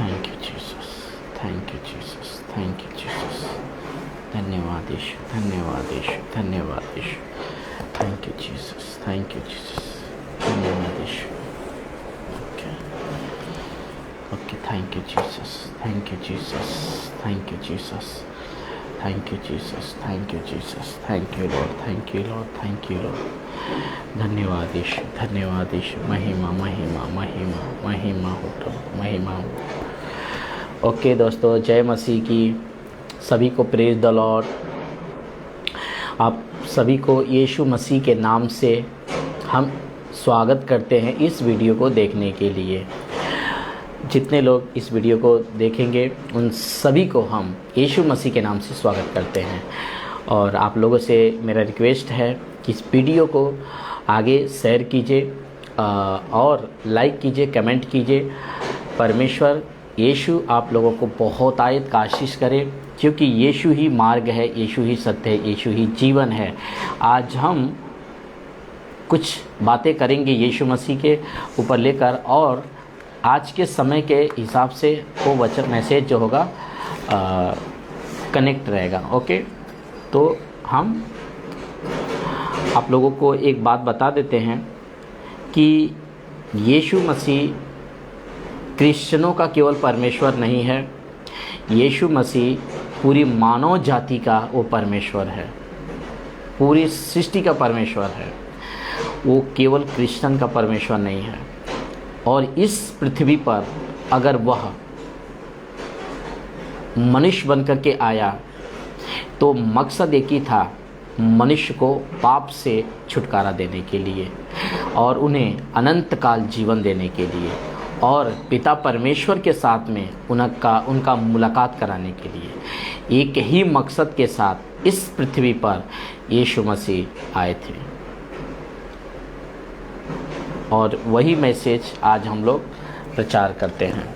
Thank you Jesus, thank you Jesus, thank you Jesus. धन्यवाद यीशु, धन्यवाद यीशु, धन्यवाद यीशु। Thank you Jesus, thank you Jesus, धन्यवाद यीशु। Okay okay, thank you Jesus, thank you Jesus, thank you Jesus, thank you Jesus, thank you Jesus, thank you Lord, thank you Lord, thank you Lord. धन्यवाद यीशु, धन्यवाद यीशु। महिमा महिमा महिमा महिमा हो प्रभु, महिमा हो। ओके दोस्तों, जय मसीह की। सभी को प्रेज द लॉर्ड। आप सभी को यीशु मसीह के नाम से हम स्वागत करते हैं इस वीडियो को देखने के लिए। जितने लोग इस वीडियो को देखेंगे उन सभी को हम यीशु मसीह के नाम से स्वागत करते हैं। और आप लोगों से मेरा रिक्वेस्ट है कि इस वीडियो को आगे शेयर कीजिए और लाइक कीजिए, कमेंट कीजिए। परमेश्वर यीशु आप लोगों को बहुत आयत का आशीष करे, क्योंकि यीशु ही मार्ग है, यीशु ही सत्य है, यीशु ही जीवन है। आज हम कुछ बातें करेंगे यीशु मसीह के ऊपर लेकर, और आज के समय के हिसाब से वो वचन मैसेज जो होगा कनेक्ट रहेगा। ओके, तो हम आप लोगों को एक बात बता देते हैं कि यीशु मसीह क्रिश्चियनों का केवल परमेश्वर नहीं है। यीशु मसीह पूरी मानव जाति का वो परमेश्वर है, पूरी सृष्टि का परमेश्वर है। वो केवल क्रिश्चियन का परमेश्वर नहीं है। और इस पृथ्वी पर अगर वह मनुष्य बनकर के आया तो मकसद एक ही था, मनुष्य को पाप से छुटकारा देने के लिए और उन्हें अनंत काल जीवन देने के लिए और पिता परमेश्वर के साथ में उनका मुलाकात कराने के लिए। एक ही मकसद के साथ इस पृथ्वी पर यीशु मसीह आए थे, और वही मैसेज आज हम लोग प्रचार करते हैं।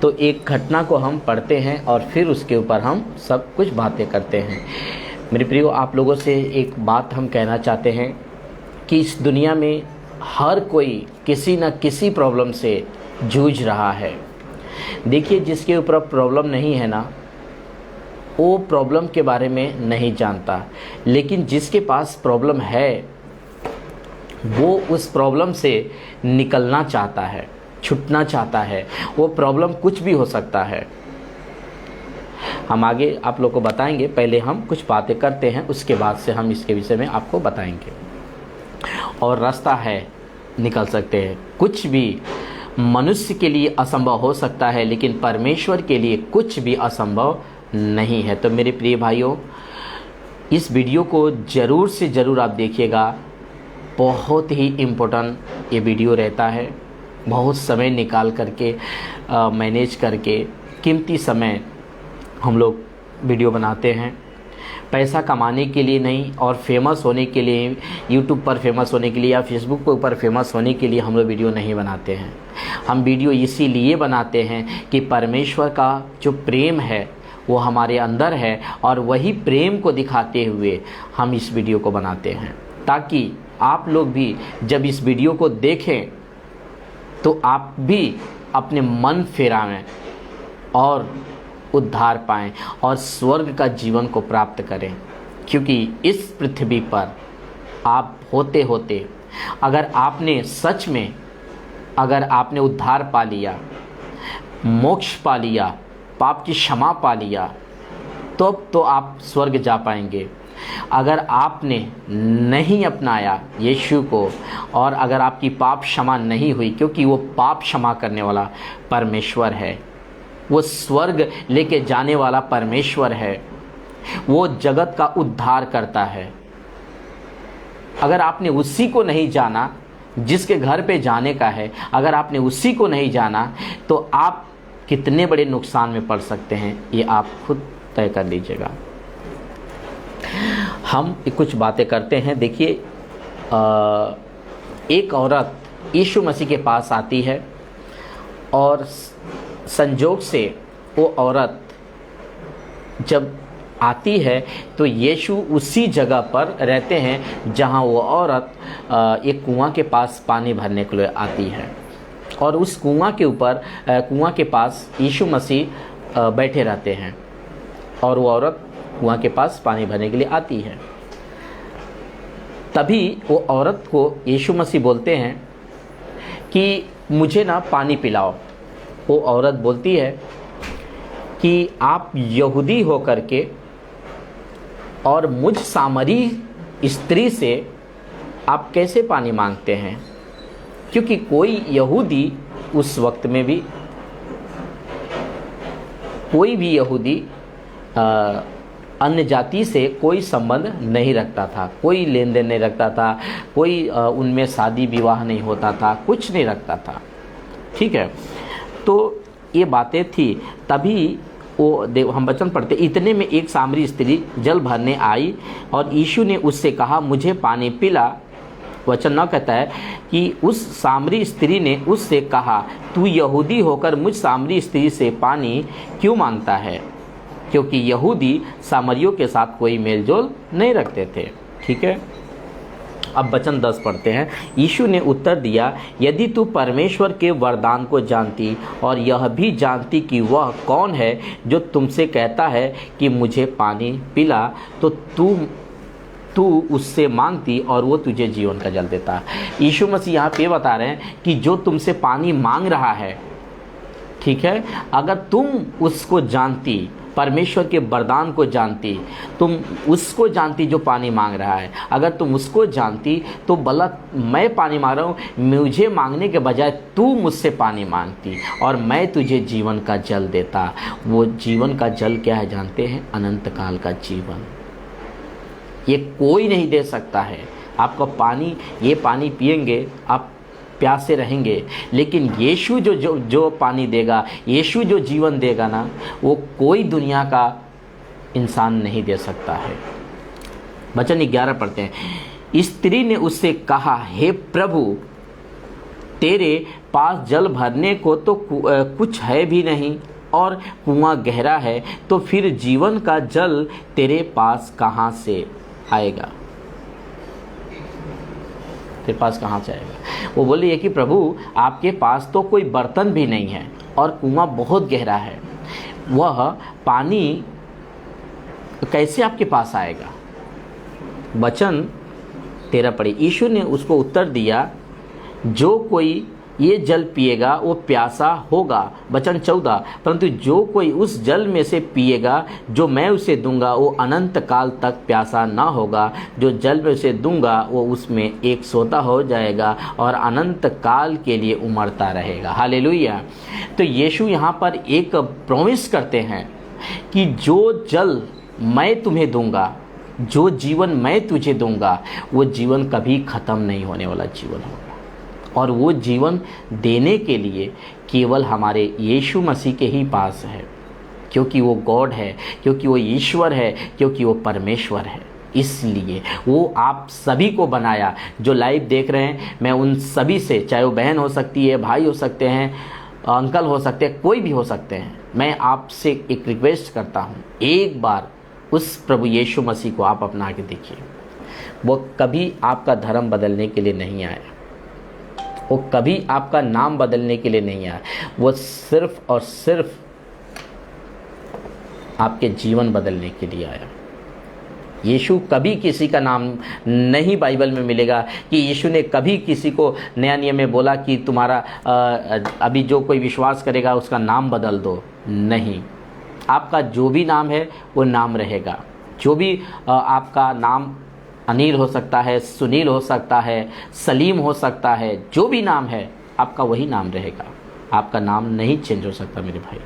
तो एक घटना को हम पढ़ते हैं और फिर उसके ऊपर हम सब कुछ बातें करते हैं। मेरे प्रियो, आप लोगों से एक बात हम कहना चाहते हैं कि इस दुनिया में हर कोई किसी न किसी प्रॉब्लम से जूझ रहा है। देखिए, जिसके ऊपर प्रॉब्लम नहीं है ना, वो प्रॉब्लम के बारे में नहीं जानता, लेकिन जिसके पास प्रॉब्लम है वो उस प्रॉब्लम से निकलना चाहता है, छूटना चाहता है। वो प्रॉब्लम कुछ भी हो सकता है। हम आगे आप लोग को बताएंगे, पहले हम कुछ बातें करते हैं, उसके बाद से हम इसके विषय में आपको बताएंगे। और रास्ता है, निकल सकते हैं। कुछ भी मनुष्य के लिए असंभव हो सकता है, लेकिन परमेश्वर के लिए कुछ भी असंभव नहीं है। तो मेरे प्रिय भाइयों, इस वीडियो को ज़रूर से ज़रूर आप देखिएगा। बहुत ही इम्पोर्टेंट ये वीडियो रहता है। बहुत समय निकाल करके मैनेज करके कीमती समय हम लोग वीडियो बनाते हैं। पैसा कमाने के लिए नहीं और फेमस होने के लिए, यूट्यूब पर फेमस होने के लिए या फेसबुक के ऊपर फेमस होने के लिए हम लोग वीडियो नहीं बनाते हैं। हम वीडियो इसीलिए बनाते हैं कि परमेश्वर का जो प्रेम है वो हमारे अंदर है, और वही प्रेम को दिखाते हुए हम इस वीडियो को बनाते हैं, ताकि आप लोग भी जब इस वीडियो को देखें तो आप भी अपने मन फेराएं और उद्धार पाएं और स्वर्ग का जीवन को प्राप्त करें। क्योंकि इस पृथ्वी पर आप होते होते अगर आपने सच में उद्धार पा लिया, मोक्ष पा लिया, पाप की क्षमा पा लिया, तो आप स्वर्ग जा पाएंगे। अगर आपने नहीं अपनाया यीशु को, और अगर आपकी पाप क्षमा नहीं हुई, क्योंकि वो पाप क्षमा करने वाला परमेश्वर है, वो स्वर्ग लेके जाने वाला परमेश्वर है, वो जगत का उद्धार करता है। अगर आपने उसी को नहीं जाना जिसके घर पे जाने का है, अगर आपने उसी को नहीं जाना, तो आप कितने बड़े नुकसान में पड़ सकते हैं, ये आप खुद तय कर लीजिएगा। हम कुछ बातें करते हैं। देखिए, एक औरत यीशु मसीह के पास आती है, और संजोग से वो औरत जब आती है तो यीशु उसी जगह पर रहते हैं जहां वो औरत एक कुआं के पास पानी भरने के लिए आती है। और उस कुआं के पास यीशु मसीह बैठे रहते हैं और वो औरत कुआं के पास पानी भरने के लिए आती है। तभी वो औरत को यीशु मसीह बोलते हैं कि मुझे ना पानी पिलाओ। वो औरत बोलती है कि आप यहूदी होकर के और मुझ सामरी स्त्री से आप कैसे पानी मांगते हैं, क्योंकि कोई यहूदी उस वक्त में भी, कोई भी यहूदी अन्य जाति से कोई संबंध नहीं रखता था, कोई लेन देन नहीं रखता था, कोई उनमें शादी विवाह नहीं होता था, कुछ नहीं रखता था। ठीक है, तो ये बातें थी। तभी वो हम वचन पढ़ते, इतने में एक सामरी स्त्री जल भरने आई और यीशु ने उससे कहा मुझे पानी पिला। वचन न कहता है कि उस सामरी स्त्री ने उससे कहा तू यहूदी होकर मुझ सामरी स्त्री से पानी क्यों मांगता है, क्योंकि यहूदी सामरियों के साथ कोई मेलजोल नहीं रखते थे। ठीक है, अब वचन 10 पढ़ते हैं। यीशु ने उत्तर दिया, यदि तू परमेश्वर के वरदान को जानती और यह भी जानती कि वह कौन है जो तुमसे कहता है कि मुझे पानी पिला, तो तू उससे मांगती और वो तुझे जीवन का जल देता। यीशु मसीह यहाँ पे बता रहे हैं कि जो तुमसे पानी मांग रहा है, ठीक है, अगर तुम उसको जानती, परमेश्वर के वरदान को जानती, तुम उसको जानती जो पानी मांग रहा है, अगर तुम उसको जानती तो भला मैं पानी मांग रहा हूँ, मुझे मांगने के बजाय तू मुझसे पानी मांगती और मैं तुझे जीवन का जल देता। वो जीवन का जल क्या है जानते हैं? अनंत काल का जीवन। ये कोई नहीं दे सकता है आपको पानी। ये पानी पिएंगे आप प्यासे रहेंगे, लेकिन यीशु जो पानी देगा, यीशु जो जीवन देगा ना, वो कोई दुनिया का इंसान नहीं दे सकता है। वचन 11 पढ़ते हैं। स्त्री ने उससे कहा, हे प्रभु, तेरे पास जल भरने को तो कुछ है भी नहीं और कुआं गहरा है, तो फिर जीवन का जल तेरे पास कहाँ से आएगा? तेरे पास कहाँ से आएगा? वो बोली है कि प्रभु आपके पास तो कोई बर्तन भी नहीं है और कुआं बहुत गहरा है, वह पानी कैसे आपके पास आएगा? वचन 13 पढ़े। यीशु ने उसको उत्तर दिया, जो कोई ये जल पिएगा वो प्यासा होगा। वचन 14, परंतु जो कोई उस जल में से पिएगा जो मैं उसे दूंगा, वो अनंत काल तक प्यासा ना होगा। जो जल में उसे दूंगा वो उसमें एक सोता हो जाएगा और अनंत काल के लिए उमड़ता रहेगा। हालेलुया। तो यीशु यहाँ पर एक प्रॉमिस करते हैं कि जो जल मैं तुम्हें दूंगा, जो जीवन मैं तुझे दूंगा, वो जीवन कभी ख़त्म नहीं होने वाला जीवन होगा। और वो जीवन देने के लिए केवल हमारे यीशु मसीह के ही पास है, क्योंकि वो गॉड है, क्योंकि वो ईश्वर है, क्योंकि वो परमेश्वर है। इसलिए वो आप सभी को बनाया। जो लाइव देख रहे हैं, मैं उन सभी से, चाहे वो बहन हो सकती है, भाई हो सकते हैं, अंकल हो सकते हैं, कोई भी हो सकते हैं, मैं आपसे एक रिक्वेस्ट करता हूँ, एक बार उस प्रभु यीशु मसीह को आप अपना के देखिए। वो कभी आपका धर्म बदलने के लिए नहीं आया, वो कभी आपका नाम बदलने के लिए नहीं आया, वो सिर्फ और सिर्फ आपके जीवन बदलने के लिए आया। यीशु कभी किसी का नाम नहीं बाइबल में मिलेगा कि यीशु ने कभी किसी को नया नियम में बोला कि तुम्हारा अभी जो कोई विश्वास करेगा उसका नाम बदल दो। नहीं, आपका जो भी नाम है वो नाम रहेगा। जो भी आपका नाम अनिल हो सकता है, सुनील हो सकता है, सलीम हो सकता है, जो भी नाम है आपका वही नाम रहेगा। आपका नाम नहीं चेंज हो सकता मेरे भाई।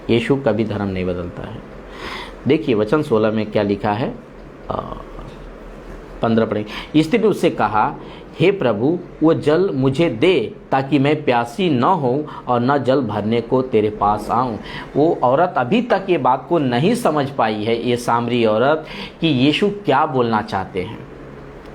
यीशु कभी धर्म नहीं बदलता है। देखिए वचन 16 में क्या लिखा है, 15 पढ़ेंगे। स्त्री ने उससे कहा, हे प्रभु, वो जल मुझे दे ताकि मैं प्यासी न हूँ और न जल भरने को तेरे पास आऊँ। वो औरत अभी तक ये बात को नहीं समझ पाई है, ये सामरी औरत, कि यीशु क्या बोलना चाहते हैं।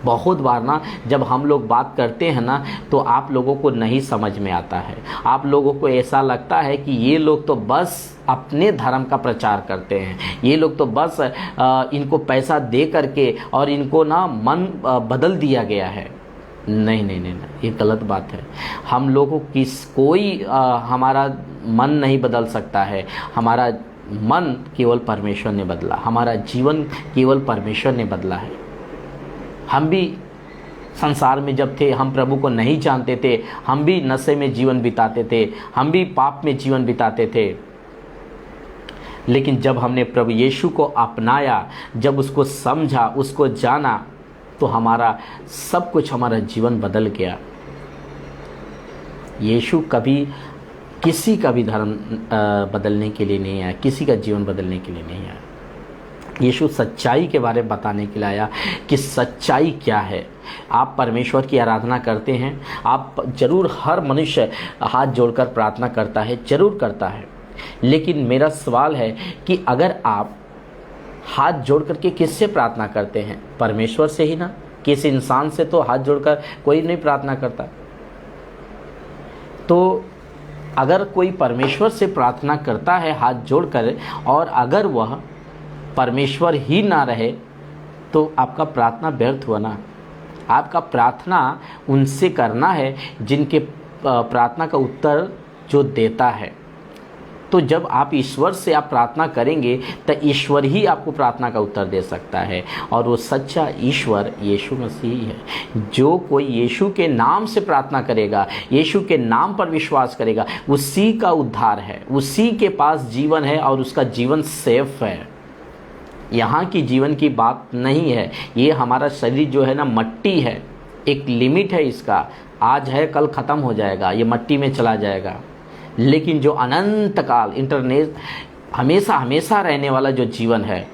बहुत बार ना जब हम लोग बात करते हैं ना तो आप लोगों को नहीं समझ में आता है। आप लोगों को ऐसा लगता है कि ये लोग तो बस अपने धर्म का प्रचार करते हैं, ये लोग तो बस इनको पैसा दे करके और इनको ना मन बदल दिया गया है। नहीं नहीं नहीं नहीं, ये गलत बात है। हम लोगों की कोई हमारा मन नहीं बदल सकता है। हमारा मन केवल परमेश्वर ने बदला, हमारा जीवन केवल परमेश्वर ने बदला है। हम भी संसार में जब थे, हम प्रभु को नहीं जानते थे, हम भी नशे में जीवन बिताते थे, हम भी पाप में जीवन बिताते थे। लेकिन जब हमने प्रभु यीशु को अपनाया, जब उसको समझा, उसको जाना, तो हमारा सब कुछ, हमारा जीवन बदल गया। यीशु कभी किसी का भी धर्म बदलने के लिए नहीं आया, किसी का जीवन बदलने के लिए नहीं आया। यीशु सच्चाई के बारे में बताने के लिए आया कि सच्चाई क्या है। आप परमेश्वर की आराधना करते हैं, आप जरूर, हर मनुष्य हाथ जोड़कर प्रार्थना करता है, जरूर करता है। लेकिन मेरा सवाल है कि अगर आप हाथ जोड़ करके किससे प्रार्थना करते हैं? परमेश्वर से ही ना। किसी इंसान से तो हाथ जोड़कर कोई नहीं प्रार्थना करता। तो अगर कोई परमेश्वर से प्रार्थना करता है हाथ जोड़कर, और अगर वह परमेश्वर ही ना रहे, तो आपका प्रार्थना व्यर्थ हुआ ना। आपका प्रार्थना उनसे करना है जिनके प्रार्थना का उत्तर जो देता है। तो जब आप ईश्वर से आप प्रार्थना करेंगे तो ईश्वर ही आपको प्रार्थना का उत्तर दे सकता है, और वो सच्चा ईश्वर यीशु मसीह है। जो कोई यीशु के नाम से प्रार्थना करेगा, यीशु के नाम पर विश्वास करेगा, उसी का उद्धार है, उसी के पास जीवन है, और उसका जीवन सेफ है। यहाँ की जीवन की बात नहीं है। ये हमारा शरीर जो है ना, मट्टी है, एक लिमिट है इसका। आज है, कल ख़त्म हो जाएगा, ये मट्टी में चला जाएगा। लेकिन जो अनंत काल, इंटरनेट, हमेशा हमेशा रहने वाला जो जीवन है,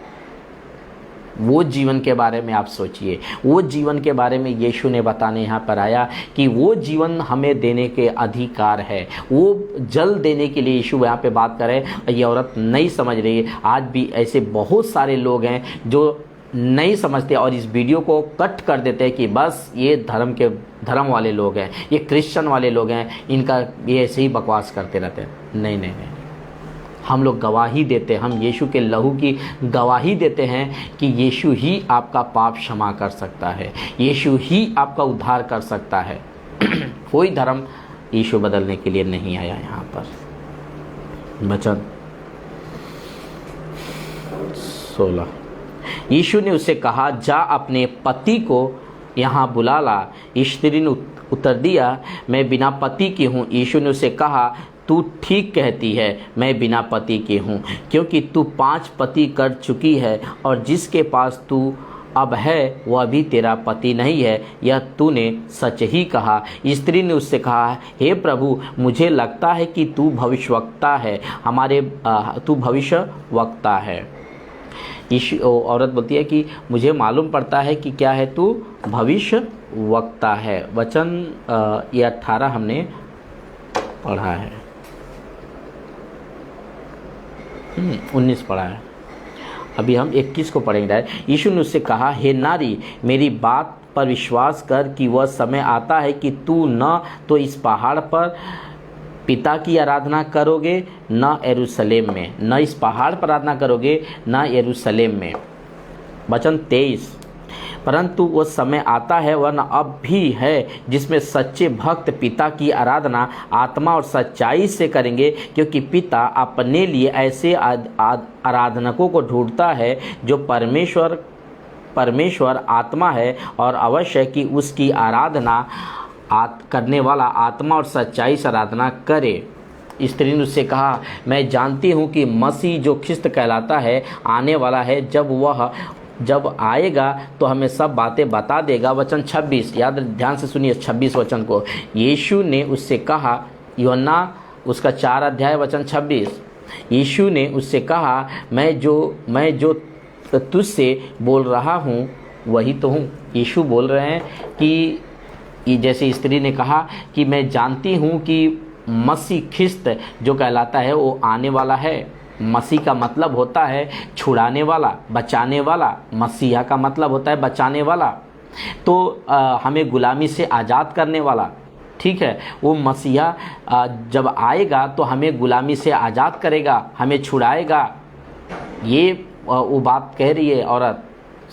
वो जीवन के बारे में आप सोचिए। वो जीवन के बारे में यीशु ने बताने यहाँ पर आया कि वो जीवन हमें देने के अधिकार है। वो जल देने के लिए यीशु यहाँ पे बात कर रहे हैं। ये औरत नहीं समझ रही है। आज भी ऐसे बहुत सारे लोग हैं जो नहीं समझते और इस वीडियो को कट कर देते हैं कि बस ये धर्म वाले लोग हैं, ये क्रिश्चियन वाले लोग हैं, इनका ये ऐसे ही बकवास करते रहते हैं। नहीं नहीं नहीं, हम लोग गवाही देते हैं, हम यीशु के लहू की गवाही देते हैं कि यीशु ही आपका पाप क्षमा कर सकता है, यीशु ही आपका उद्धार कर सकता है। कोई धर्म यीशु बदलने के लिए नहीं आया यहाँ पर। वचन 16, यीशु ने उसे कहा, जा अपने पति को यहाँ बुला ला। स्त्री ने उत्तर दिया, मैं बिना पति की हूँ। यीशु ने उसे कहा, तू ठीक कहती है, मैं बिना पति की हूँ, क्योंकि तू 5 पति कर चुकी है, और जिसके पास तू अब है वह भी तेरा पति नहीं है। यह तूने सच ही कहा। स्त्री ने उससे कहा, हे प्रभु, मुझे लगता है कि तू भविष्यवक्ता है, तू भविष्यवक्ता है। औरत बोलती है कि मुझे मालूम पड़ता है कि क्या है, तू भविष्य वक्ता है। वचन ये 18 हमने पढ़ा है, 19 पढ़ा है, अभी हम 21 को पढ़ेंगे। यीशु ने उससे कहा, हे नारी, मेरी बात पर विश्वास कर कि वह समय आता है कि तू न तो इस पहाड़ पर पिता की आराधना करोगे, न यरूशलेम में। न इस पहाड़ पर आराधना करोगे, न यरूशलेम में। वचन 23, परंतु वो समय आता है, वरना अब भी है, जिसमें सच्चे भक्त पिता की आराधना आत्मा और सच्चाई से करेंगे, क्योंकि पिता अपने लिए ऐसे आराधनकों को ढूंढता है जो परमेश्वर आत्मा है, और अवश्य कि उसकी आराधना करने वाला आत्मा और सच्चाई से आराधना करे। स्त्री ने उससे कहा, मैं जानती हूँ कि मसीह जो ख्रिस्त कहलाता है आने वाला है, जब आएगा तो हमें सब बातें बता देगा। वचन 26, याद ध्यान से सुनिए 26 वचन को। यीशु ने उससे कहा, यूहन्ना उसका 4 अध्याय वचन 26, यीशु ने उससे कहा, मैं जो तुझसे बोल रहा हूँ वही तो हूँ। यीशु बोल रहे हैं कि जैसे स्त्री ने कहा कि मैं जानती हूँ कि मसीह ख्रिस्त जो कहलाता है वो आने वाला है। मसीह का मतलब होता है छुड़ाने वाला, बचाने वाला। मसीहा का मतलब होता है बचाने वाला, तो हमें गुलामी से आज़ाद करने वाला। ठीक है, वो मसीहा जब आएगा तो हमें गुलामी से आज़ाद करेगा, हमें छुड़ाएगा। ये वो बात कह रही है औरत।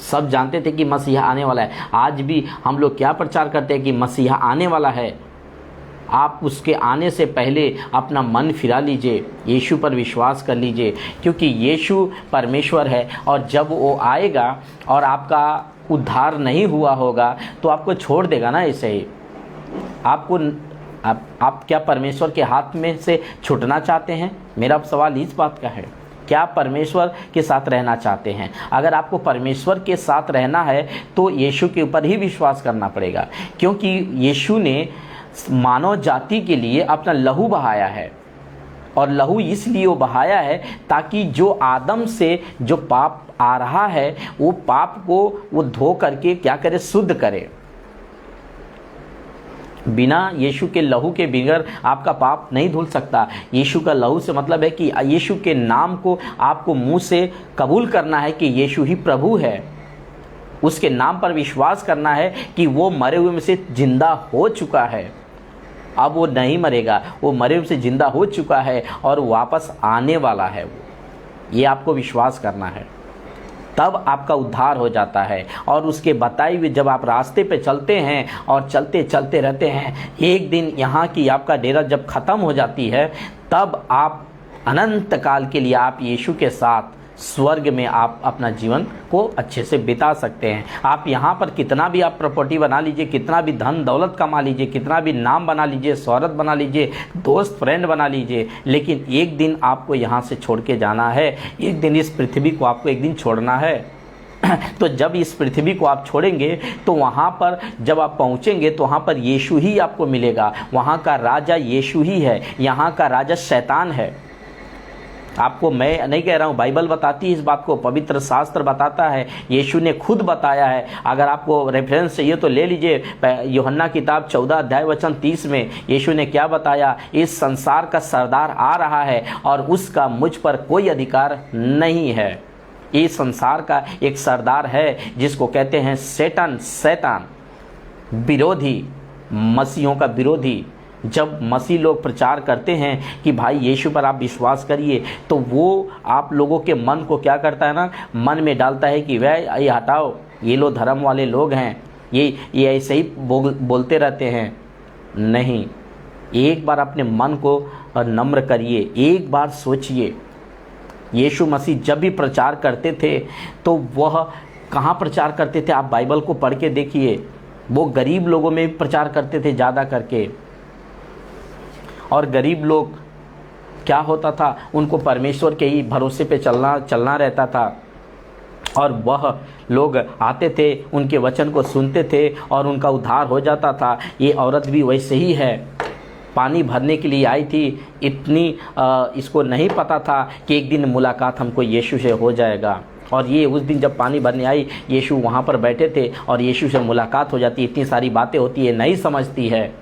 सब जानते थे कि मसीहा आने वाला है। आज भी हम लोग क्या प्रचार करते हैं कि मसीहा आने वाला है। आप उसके आने से पहले अपना मन फिरा लीजिए, यीशु पर विश्वास कर लीजिए, क्योंकि यीशु परमेश्वर है और जब वो आएगा और आपका उद्धार नहीं हुआ होगा तो आपको छोड़ देगा ना ऐसे ही। आप क्या परमेश्वर के हाथ में से छूटना चाहते हैं? मेरा सवाल इस बात का है, क्या परमेश्वर के साथ रहना चाहते हैं? अगर आपको परमेश्वर के साथ रहना है तो यीशु के ऊपर ही विश्वास करना पड़ेगा, क्योंकि यीशु ने मानव जाति के लिए अपना लहू बहाया है। और लहू इसलिए वो बहाया है ताकि जो आदम से जो पाप आ रहा है वो पाप को वो धो करके क्या करे, शुद्ध करे। बिना यीशु के लहू के बगैर आपका पाप नहीं धुल सकता। यीशु का लहू से मतलब है कि यीशु के नाम को आपको मुंह से कबूल करना है कि यीशु ही प्रभु है। उसके नाम पर विश्वास करना है कि वो मरे हुए में से जिंदा हो चुका है, अब वो नहीं मरेगा, वो मरे हुए से जिंदा हो चुका है और वापस आने वाला है। वो ये आपको विश्वास करना है, तब आपका उद्धार हो जाता है। और उसके बताए हुए जब आप रास्ते पे चलते हैं और चलते चलते रहते हैं, एक दिन यहाँ की आपका डेरा जब ख़त्म हो जाती है, तब आप अनंत काल के लिए आप यीशु के साथ स्वर्ग में आप अपना जीवन को अच्छे से बिता सकते हैं। आप यहाँ पर कितना भी आप प्रॉपर्टी बना लीजिए, कितना भी धन दौलत कमा लीजिए, कितना भी नाम बना लीजिए, शोहरत बना लीजिए, दोस्त फ्रेंड बना लीजिए, लेकिन एक दिन आपको यहाँ से छोड़ के जाना है। एक दिन इस पृथ्वी को आपको एक दिन छोड़ना है। तो जब इस पृथ्वी को आप छोड़ेंगे तो वहाँ पर जब आप पहुँचेंगे तो वहाँ पर यीशु ही आपको मिलेगा। वहाँ का राजा यीशु ही है, यहाँ का राजा शैतान है। आपको मैं नहीं कह रहा हूँ, बाइबल बताती है इस बात को, पवित्र शास्त्र बताता है, यीशु ने खुद बताया है। अगर आपको रेफरेंस चाहिए तो ले लीजिए, यूहन्ना किताब 14 अध्याय वचन 30 में यीशु ने क्या बताया, इस संसार का सरदार आ रहा है और उसका मुझ पर कोई अधिकार नहीं है। इस संसार का एक सरदार है जिसको कहते हैं शैतान, विरोधी, मसीहों का विरोधी। जब मसीह लोग प्रचार करते हैं कि भाई यीशु पर आप विश्वास करिए, तो वो आप लोगों के मन को क्या करता है ना, मन में डालता है कि वह ये हटाओ, ये लोग धर्म वाले लोग हैं, ये ऐसे ही बोलते रहते हैं। नहीं, एक बार अपने मन को नम्र करिए, एक बार सोचिए। यीशु मसीह जब भी प्रचार करते थे तो वह कहाँ प्रचार करते थे? आप बाइबल को पढ़ के देखिए, वो गरीब लोगों में प्रचार करते थे ज़्यादा करके। और गरीब लोग क्या होता था, उनको परमेश्वर के ही भरोसे पे चलना रहता था। और वह लोग आते थे, उनके वचन को सुनते थे और उनका उद्धार हो जाता था। ये औरत भी वैसे ही है, पानी भरने के लिए आई थी, इतनी इसको नहीं पता था कि एक दिन मुलाकात हमको यीशु से हो जाएगा। और ये उस दिन जब पानी भरने आई, यीशु वहाँ पर बैठे थे और यीशु से मुलाकात हो जाती है। इतनी सारी बातें होती है, नहीं समझती है।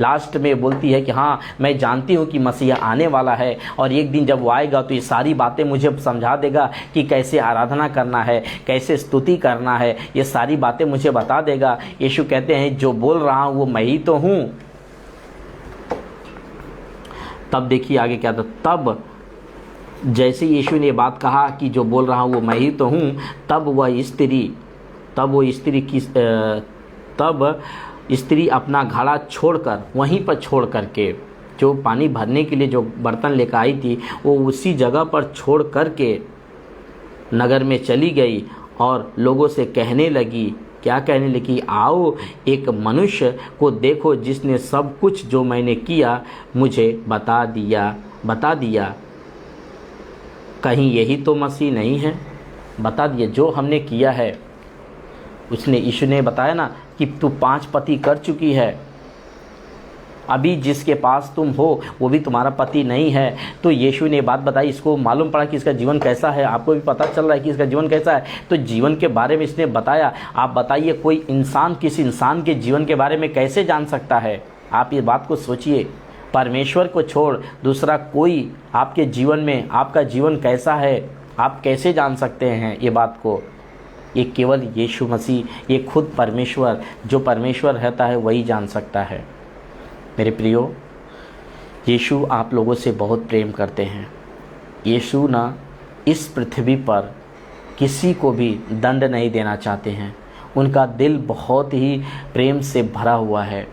लास्ट में बोलती है कि हाँ, मैं जानती हूँ कि मसीहा आने वाला है और एक दिन जब वो आएगा तो ये सारी बातें मुझे समझा देगा कि कैसे आराधना करना है, कैसे स्तुति करना है, ये सारी बातें मुझे बता देगा। यीशु कहते हैं जो बोल रहा हूँ वो मैं ही तो हूँ। तब देखिए आगे क्या था, तब जैसे यीशु ने बात कहा कि जो बोल रहा हूँ वो मैं ही तो हूँ, तब स्त्री अपना घड़ा छोड़कर, वहीं पर छोड़ करके, जो पानी भरने के लिए जो बर्तन लेकर आई थी वो उसी जगह पर छोड़ करके नगर में चली गई और लोगों से कहने लगी, क्या कहने लगी, आओ एक मनुष्य को देखो जिसने सब कुछ जो मैंने किया मुझे बता दिया। कहीं यही तो मसीह नहीं है? बता दिया जो हमने किया है। उसने, यीशु ने बताया ना कि तू 5 पति कर चुकी है, अभी जिसके पास तुम हो वो भी तुम्हारा पति नहीं है। तो यीशु ने बात बताई, इसको मालूम पड़ा कि इसका जीवन कैसा है, आपको भी पता चल रहा है कि इसका जीवन कैसा है। तो जीवन के बारे में इसने बताया। आप बताइए, कोई इंसान किसी इंसान के जीवन के बारे में कैसे जान सकता है? आप ये बात को सोचिए। परमेश्वर को छोड़ दूसरा कोई आपके जीवन में, आपका जीवन कैसा है, आप कैसे जान सकते हैं ये बात को? ये केवल यीशु मसीह, ये खुद परमेश्वर, जो परमेश्वर रहता है वही जान सकता है। मेरे प्रियो, यीशु आप लोगों से बहुत प्रेम करते हैं। यीशु ना इस पृथ्वी पर किसी को भी दंड नहीं देना चाहते हैं। उनका दिल बहुत ही प्रेम से भरा हुआ है।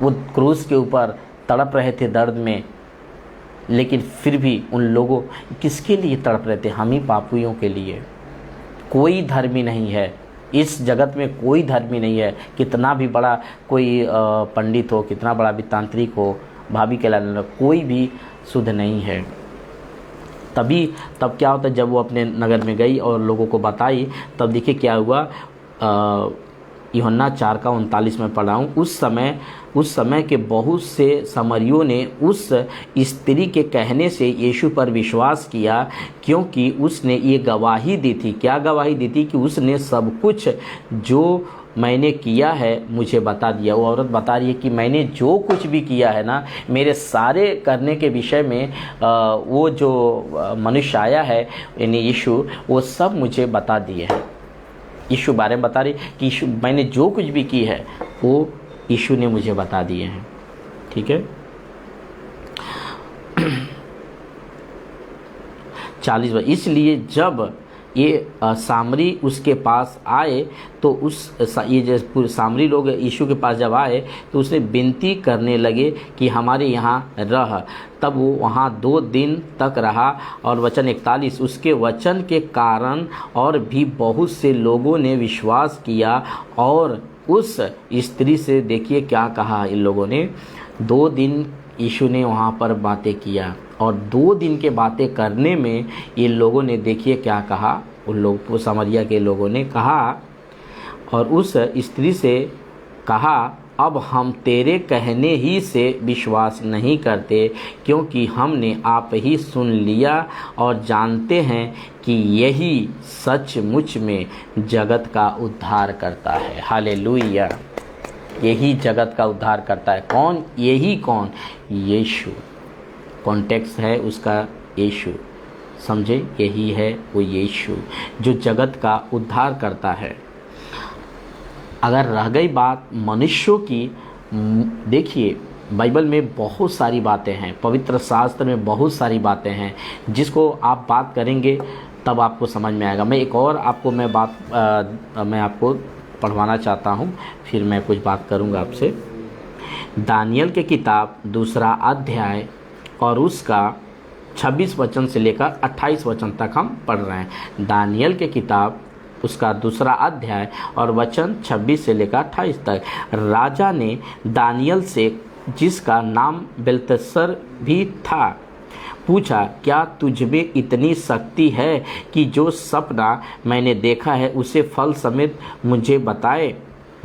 वो क्रूस के ऊपर तड़प रहे थे दर्द में, लेकिन फिर भी उन लोगों किसके लिए तड़प रहे थे? हम ही पापियों के लिए। कोई धर्मी नहीं है इस जगत में, कोई धर्मी नहीं है। कितना भी बड़ा कोई पंडित हो, कितना बड़ा भी तांत्रिक हो, भाभी कहलाने, कोई भी शुद्ध नहीं है। तब क्या होता है, जब वो अपने नगर में गई और लोगों को बताई, तब देखिए क्या हुआ। यूहन्ना 4:39 में पढ़ा हूँ। उस समय के बहुत से समरियों ने उस स्त्री के कहने से यीशु पर विश्वास किया, क्योंकि उसने ये गवाही दी थी। क्या गवाही दी थी? कि उसने सब कुछ जो मैंने किया है मुझे बता दिया। वो औरत बता रही है कि मैंने जो कुछ भी किया है ना, मेरे सारे करने के विषय में वो जो मनुष्य आया है यानी यीशु, वो सब मुझे बता दिए हैं। यीशु बारे में बता रही कि यीशु मैंने जो कुछ भी की है वो यीशु ने मुझे बता दिए हैं। ठीक है। 40 बार। इसलिए जब ये सामरी उसके पास आए तो ये जो सामरी लोग यीशु के पास जब आए तो उसने विनती करने लगे कि हमारे यहाँ रह। तब वो वहाँ 2 दिन तक रहा। और वचन 41, उसके वचन के कारण और भी बहुत से लोगों ने विश्वास किया। और उस स्त्री से देखिए क्या कहा इन लोगों ने। 2 दिन यीशु ने वहाँ पर बातें किया, और 2 दिन के बातें करने में ये लोगों ने देखिए क्या कहा। उन लोग समरिया के लोगों ने कहा और उस स्त्री से कहा, अब हम तेरे कहने ही से विश्वास नहीं करते, क्योंकि हमने आप ही सुन लिया और जानते हैं कि यही सचमुच में जगत का उद्धार करता है। हालेलुया। यही जगत का उद्धार करता है। कौन? यही कौन? यीशु। कॉन्टेक्स्ट है उसका यीशु, समझे? यही है वो यीशु जो जगत का उद्धार करता है। अगर रह गई बात मनुष्यों की, देखिए बाइबल में बहुत सारी बातें हैं, पवित्र शास्त्र में बहुत सारी बातें हैं, जिसको आप बात करेंगे तब आपको समझ में आएगा। मैं एक और आपको मैं आपको पढ़वाना चाहता हूँ, फिर मैं कुछ बात करूँगा आपसे। दानियल के किताब 2 अध्याय और उसका 26 वचन से लेकर 28 वचन तक हम पढ़ रहे हैं। दानियल के किताब उसका 2 अध्याय और वचन 26 से लेकर 28 तक। राजा ने दानियल से, जिसका नाम बेलतशस्सर भी था, पूछा, क्या तुझमें इतनी शक्ति है कि जो सपना मैंने देखा है उसे फल समेत मुझे बताए?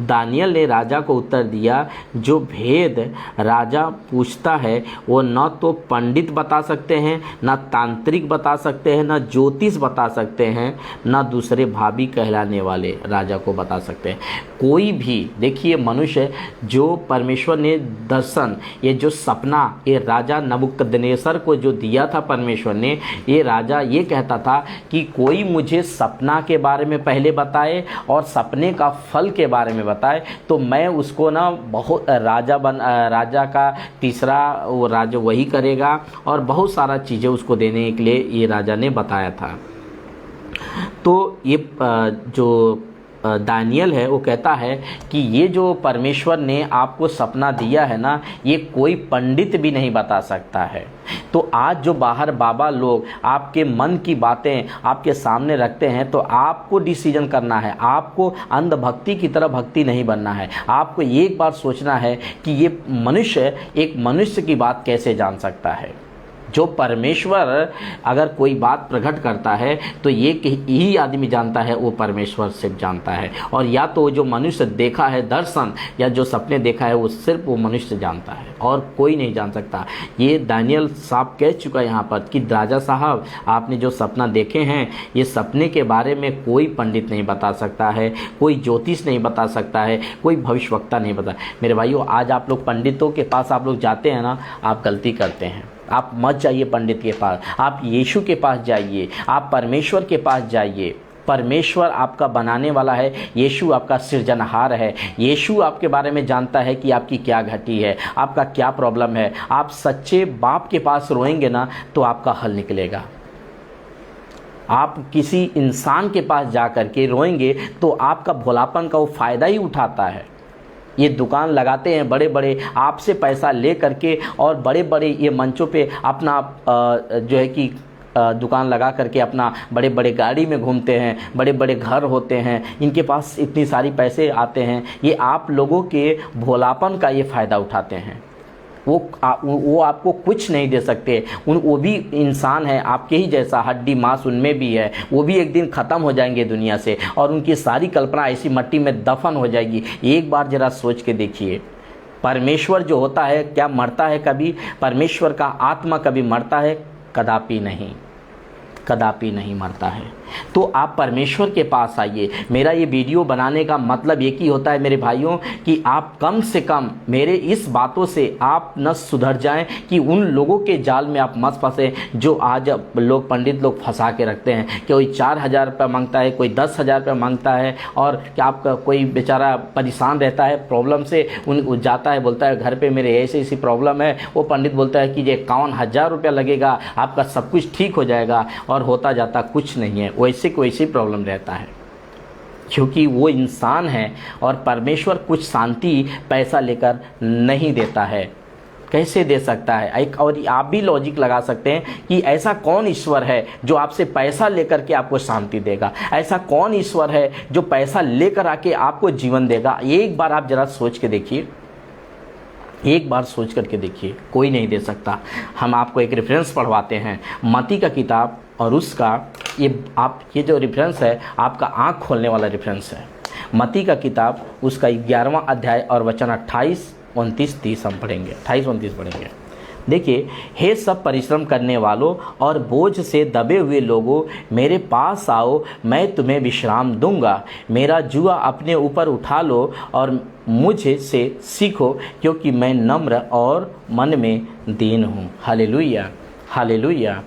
दानियल ने राजा को उत्तर दिया, जो भेद राजा पूछता है वो न तो पंडित बता सकते हैं, न तांत्रिक बता सकते हैं, न ज्योतिष बता सकते हैं, न दूसरे भाभी कहलाने वाले राजा को बता सकते हैं। कोई भी, देखिए मनुष्य जो परमेश्वर ने दर्शन, ये जो सपना ये राजा नबूकदनेस्सर को जो दिया था परमेश्वर ने, ये राजा ये कहता था कि कोई मुझे सपना के बारे में पहले बताए और सपने का फल के बारे में बताए, तो मैं उसको ना बहुत राजा का तीसरा वो राजा वही करेगा, और बहुत सारा चीज़ें उसको देने के लिए ये राजा ने बताया था। तो ये जो दानियल है वो कहता है कि ये जो परमेश्वर ने आपको सपना दिया है ना, ये कोई पंडित भी नहीं बता सकता है। तो आज जो बाहर बाबा लोग आपके मन की बातें आपके सामने रखते हैं, तो आपको डिसीजन करना है। आपको अंधभक्ति की तरह भक्ति नहीं बनना है। आपको एक बार सोचना है कि ये मनुष्य एक मनुष्य की बात कैसे जान सकता है। जो परमेश्वर अगर कोई बात प्रकट करता है तो ये ही आदमी जानता है, वो परमेश्वर सिर्फ जानता है। और या तो जो मनुष्य देखा है दर्शन या जो सपने देखा है वो सिर्फ वो मनुष्य जानता है और कोई नहीं जान सकता। ये दानियल साहब कह चुका है यहाँ पर कि राजा साहब आपने जो सपना देखे हैं, ये सपने के बारे में कोई पंडित नहीं बता सकता है, कोई ज्योतिष नहीं बता सकता है, कोई भविष्यवक्ता नहीं बता। मेरे भाइयों, आज आप लोग पंडितों के पास आप लोग जाते हैं ना, आप गलती करते हैं। आप मत जाइए पंडित के पास, आप यीशु के पास जाइए, आप परमेश्वर के पास जाइए। परमेश्वर आपका बनाने वाला है, यीशु आपका सृजनहार है। यीशु आपके बारे में जानता है कि आपकी क्या घटी है, आपका क्या प्रॉब्लम है। आप सच्चे बाप के पास रोएंगे ना तो आपका हल निकलेगा। आप किसी इंसान के पास जा कर के रोएंगे तो आपका भोलापन का वो फ़ायदा ही उठाता है। ये दुकान लगाते हैं बड़े बड़े, आपसे पैसा ले करके और बड़े बड़े ये मंचों पे अपना जो है कि दुकान लगा करके अपना बड़े बड़े गाड़ी में घूमते हैं, बड़े बड़े घर होते हैं, इनके पास इतनी सारी पैसे आते हैं। ये आप लोगों के भोलापन का ये फ़ायदा उठाते हैं। वो आपको कुछ नहीं दे सकते। वो भी इंसान है आपके ही जैसा, हड्डी मांस उनमें भी है। वो भी एक दिन ख़त्म हो जाएंगे दुनिया से और उनकी सारी कल्पना ऐसी मिट्टी में दफन हो जाएगी। एक बार ज़रा सोच के देखिए, परमेश्वर जो होता है क्या मरता है कभी? परमेश्वर का आत्मा कभी मरता है? कदापि नहीं, कदापि नहीं मरता है। तो आप परमेश्वर के पास आइए। मेरा ये वीडियो बनाने का मतलब एक ही होता है मेरे भाइयों कि आप कम से कम मेरे इस बातों से आप न सुधर जाएं कि उन लोगों के जाल में आप मत फंसे जो आज लोग पंडित लोग फंसा के रखते हैं। कि कोई 4,000 रुपये मांगता है, कोई 10,000 रुपये मांगता है और क्या आपका कोई बेचारा परेशान रहता है प्रॉब्लम से, उन जाता है बोलता है घर पे मेरे ऐसी ऐसी प्रॉब्लम है। वो पंडित बोलता है कि ये 51,000 रुपया लगेगा, आपका सब कुछ ठीक हो जाएगा, और होता जाता कुछ नहीं है। वैसे को वैसे प्रॉब्लम रहता है, क्योंकि वो इंसान है और परमेश्वर कुछ शांति पैसा लेकर नहीं देता है। कैसे दे सकता है? एक और आप भी लॉजिक लगा सकते हैं कि ऐसा कौन ईश्वर है जो आपसे पैसा लेकर के आपको शांति देगा? ऐसा कौन ईश्वर है जो पैसा लेकर आके आपको जीवन देगा? एक बार आप जरा सोच के देखिए, एक बार सोच करके देखिए, कोई नहीं दे सकता। हम आपको एक रेफरेंस पढ़वाते हैं, मत्ती का किताब, और उसका ये जो रेफरेंस है आपका आँख खोलने वाला रेफरेंस है। मत्ती का किताब उसका 11वां अध्याय और वचन 28, 29, 30 हम पढ़ेंगे। 28, 29 पढ़ेंगे। देखिए, हे सब परिश्रम करने वालों और बोझ से दबे हुए लोगों, मेरे पास आओ, मैं तुम्हें विश्राम दूंगा। मेरा जुआ अपने ऊपर उठा लो और मुझे से सीखो, क्योंकि मैं नम्र और मन में दीन हूँ। Hallelujah, hallelujah.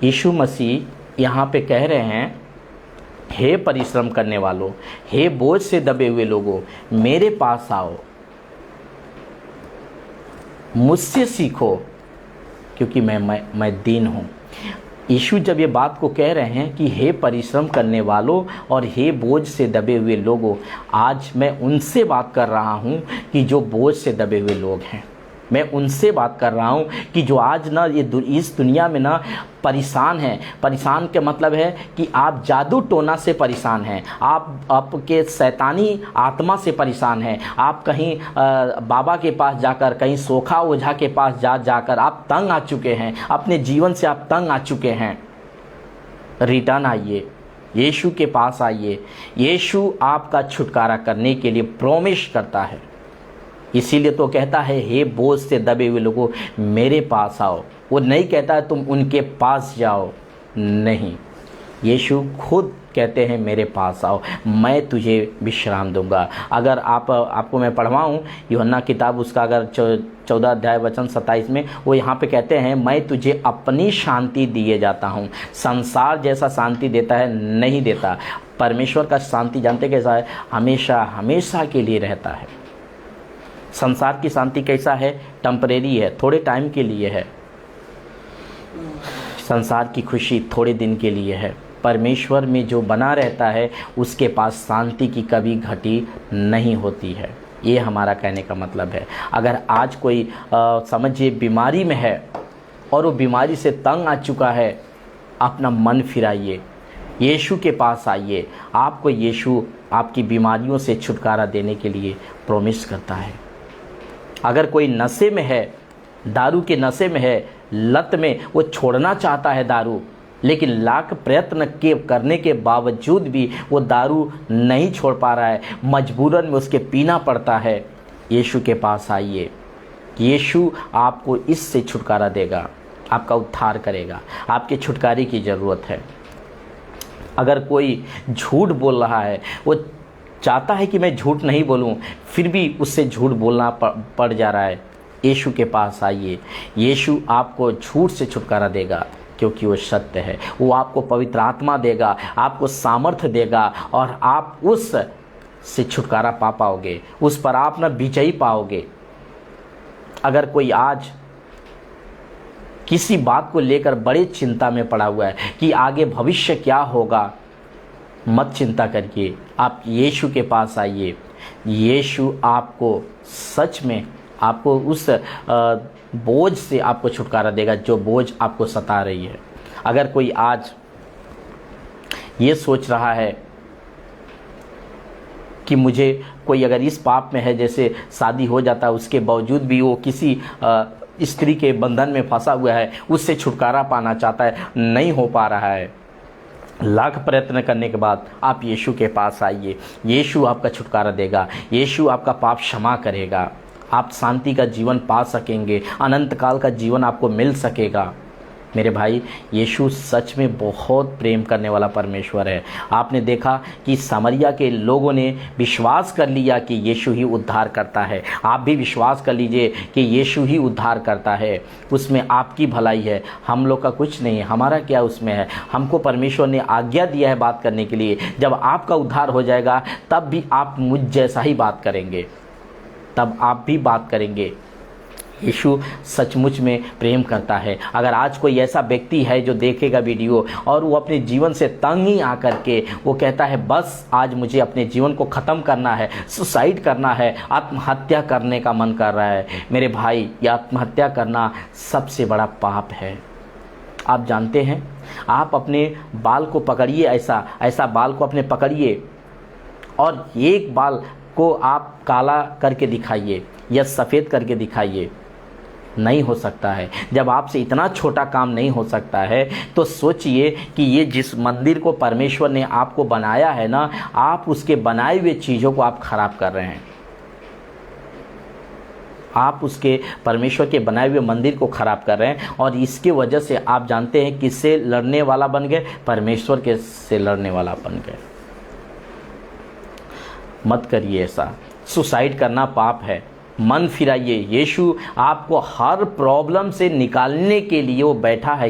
यीशु मसीह यहाँ पे कह रहे हैं, हे परिश्रम करने वालों, हे बोझ से दबे हुए लोगों, मेरे पास आओ, मुझसे सीखो, क्योंकि मैं दीन हूँ। यीशु जब ये बात को कह रहे हैं कि हे परिश्रम करने वालों और हे बोझ से दबे हुए लोगों, आज मैं उनसे बात कर रहा हूँ कि जो बोझ से दबे हुए लोग हैं। मैं उनसे बात कर रहा हूँ कि जो आज ना इस दुनिया में ना परेशान हैं। परेशान के मतलब है कि आप जादू टोना से परेशान हैं, आप आपके शैतानी आत्मा से परेशान हैं, आप कहीं बाबा के पास जाकर, कहीं सोखा ओझा के पास जाकर आप तंग आ चुके हैं, अपने जीवन से आप तंग आ चुके हैं। रिटर्न आइए, यीशु के पास आइए। यीशु आपका छुटकारा करने के लिए प्रॉमिस करता है। इसीलिए तो कहता है, हे बोझ से दबे हुए लोगों, मेरे पास आओ। वो नहीं कहता है तुम उनके पास जाओ, नहीं, यीशु खुद कहते हैं मेरे पास आओ, मैं तुझे विश्राम दूंगा। अगर आपको मैं पढ़वाऊँ यूहन्ना किताब उसका अगर 14 अध्याय वचन 27 में, वो यहाँ पे कहते हैं, मैं तुझे अपनी शांति दिए जाता हूँ। संसार जैसा शांति देता है नहीं देता। परमेश्वर का शांति जानते कैसा है? हमेशा हमेशा के लिए रहता है। संसार की शांति कैसा है? टेम्परेरी है, थोड़े टाइम के लिए है। संसार की खुशी थोड़े दिन के लिए है। परमेश्वर में जो बना रहता है उसके पास शांति की कभी घटी नहीं होती है। ये हमारा कहने का मतलब है। अगर आज कोई समझिए बीमारी में है और वो बीमारी से तंग आ चुका है, अपना मन फिराइए, यीशु के पास आइए। आपको यीशु आपकी बीमारियों से छुटकारा देने के लिए प्रॉमिस करता है। अगर कोई नशे में है, दारू के नशे में है, लत में, वो छोड़ना चाहता है दारू, लेकिन लाख प्रयत्न करने के बावजूद भी वो दारू नहीं छोड़ पा रहा है, मजबूरन में उसके पीना पड़ता है, यीशु के पास आइए। यीशु आपको इससे छुटकारा देगा, आपका उद्धार करेगा। आपके छुटकारे की ज़रूरत है। अगर कोई झूठ बोल रहा है, वो चाहता है कि मैं झूठ नहीं बोलूं, फिर भी उससे झूठ बोलना पड़ जा रहा है, यीशु के पास आइए। यीशु आपको झूठ से छुटकारा देगा, क्योंकि वो सत्य है। वो आपको पवित्र आत्मा देगा, आपको सामर्थ्य देगा, और आप उस से छुटकारा पा पाओगे, उस पर आप न विजयी पाओगे। अगर कोई आज किसी बात को लेकर बड़े चिंता में पड़ा हुआ है कि आगे भविष्य क्या होगा, मत चिंता करिए, आप यीशु के पास आइए। यीशु आपको सच में आपको उस बोझ से आपको छुटकारा देगा जो बोझ आपको सता रही है। अगर कोई आज ये सोच रहा है कि मुझे कोई अगर इस पाप में है, जैसे शादी हो जाता है उसके बावजूद भी वो किसी स्त्री के बंधन में फंसा हुआ है, उससे छुटकारा पाना चाहता है, नहीं हो पा रहा है, लाख प्रयत्न करने के बाद आप यीशु के पास आइए। यीशु आपका छुटकारा देगा, यीशु आपका पाप क्षमा करेगा, आप शांति का जीवन पा सकेंगे, अनंत काल का जीवन आपको मिल सकेगा। मेरे भाई, यीशु सच में बहुत प्रेम करने वाला परमेश्वर है। आपने देखा कि सामरिया के लोगों ने विश्वास कर लिया कि यीशु ही उद्धार करता है। आप भी विश्वास कर लीजिए कि यीशु ही उद्धार करता है, उसमें आपकी भलाई है, हम लोग का कुछ नहीं है, हमारा क्या उसमें है। हमको परमेश्वर ने आज्ञा दिया है बात करने के लिए। जब आपका उद्धार हो जाएगा तब भी आप मुझ जैसा ही बात करेंगे, तब आप भी बात करेंगे। यीशु सचमुच में प्रेम करता है। अगर आज कोई ऐसा व्यक्ति है जो देखेगा वीडियो और वो अपने जीवन से तंग ही आकर के वो कहता है बस आज मुझे अपने जीवन को ख़त्म करना है, सुसाइड करना है, आत्महत्या करने का मन कर रहा है, मेरे भाई ये आत्महत्या करना सबसे बड़ा पाप है। आप जानते हैं, आप अपने बाल को पकड़िए, ऐसा बाल को अपने पकड़िए और एक बाल को आप काला करके दिखाइए या सफ़ेद करके दिखाइए, नहीं हो सकता है। जब आपसे इतना छोटा काम नहीं हो सकता है तो सोचिए कि ये जिस मंदिर को परमेश्वर ने आपको बनाया है ना, आप उसके बनाए हुए चीज़ों को आप खराब कर रहे हैं। आप उसके परमेश्वर के बनाए हुए मंदिर को खराब कर रहे हैं और इसके वजह से आप जानते हैं किससे लड़ने वाला बन गए, परमेश्वर के से लड़ने वाला बन गए। मत करिए ऐसा, सुसाइड करना पाप है। मन फिराइए, यीशु आपको हर प्रॉब्लम से निकालने के लिए वो बैठा है।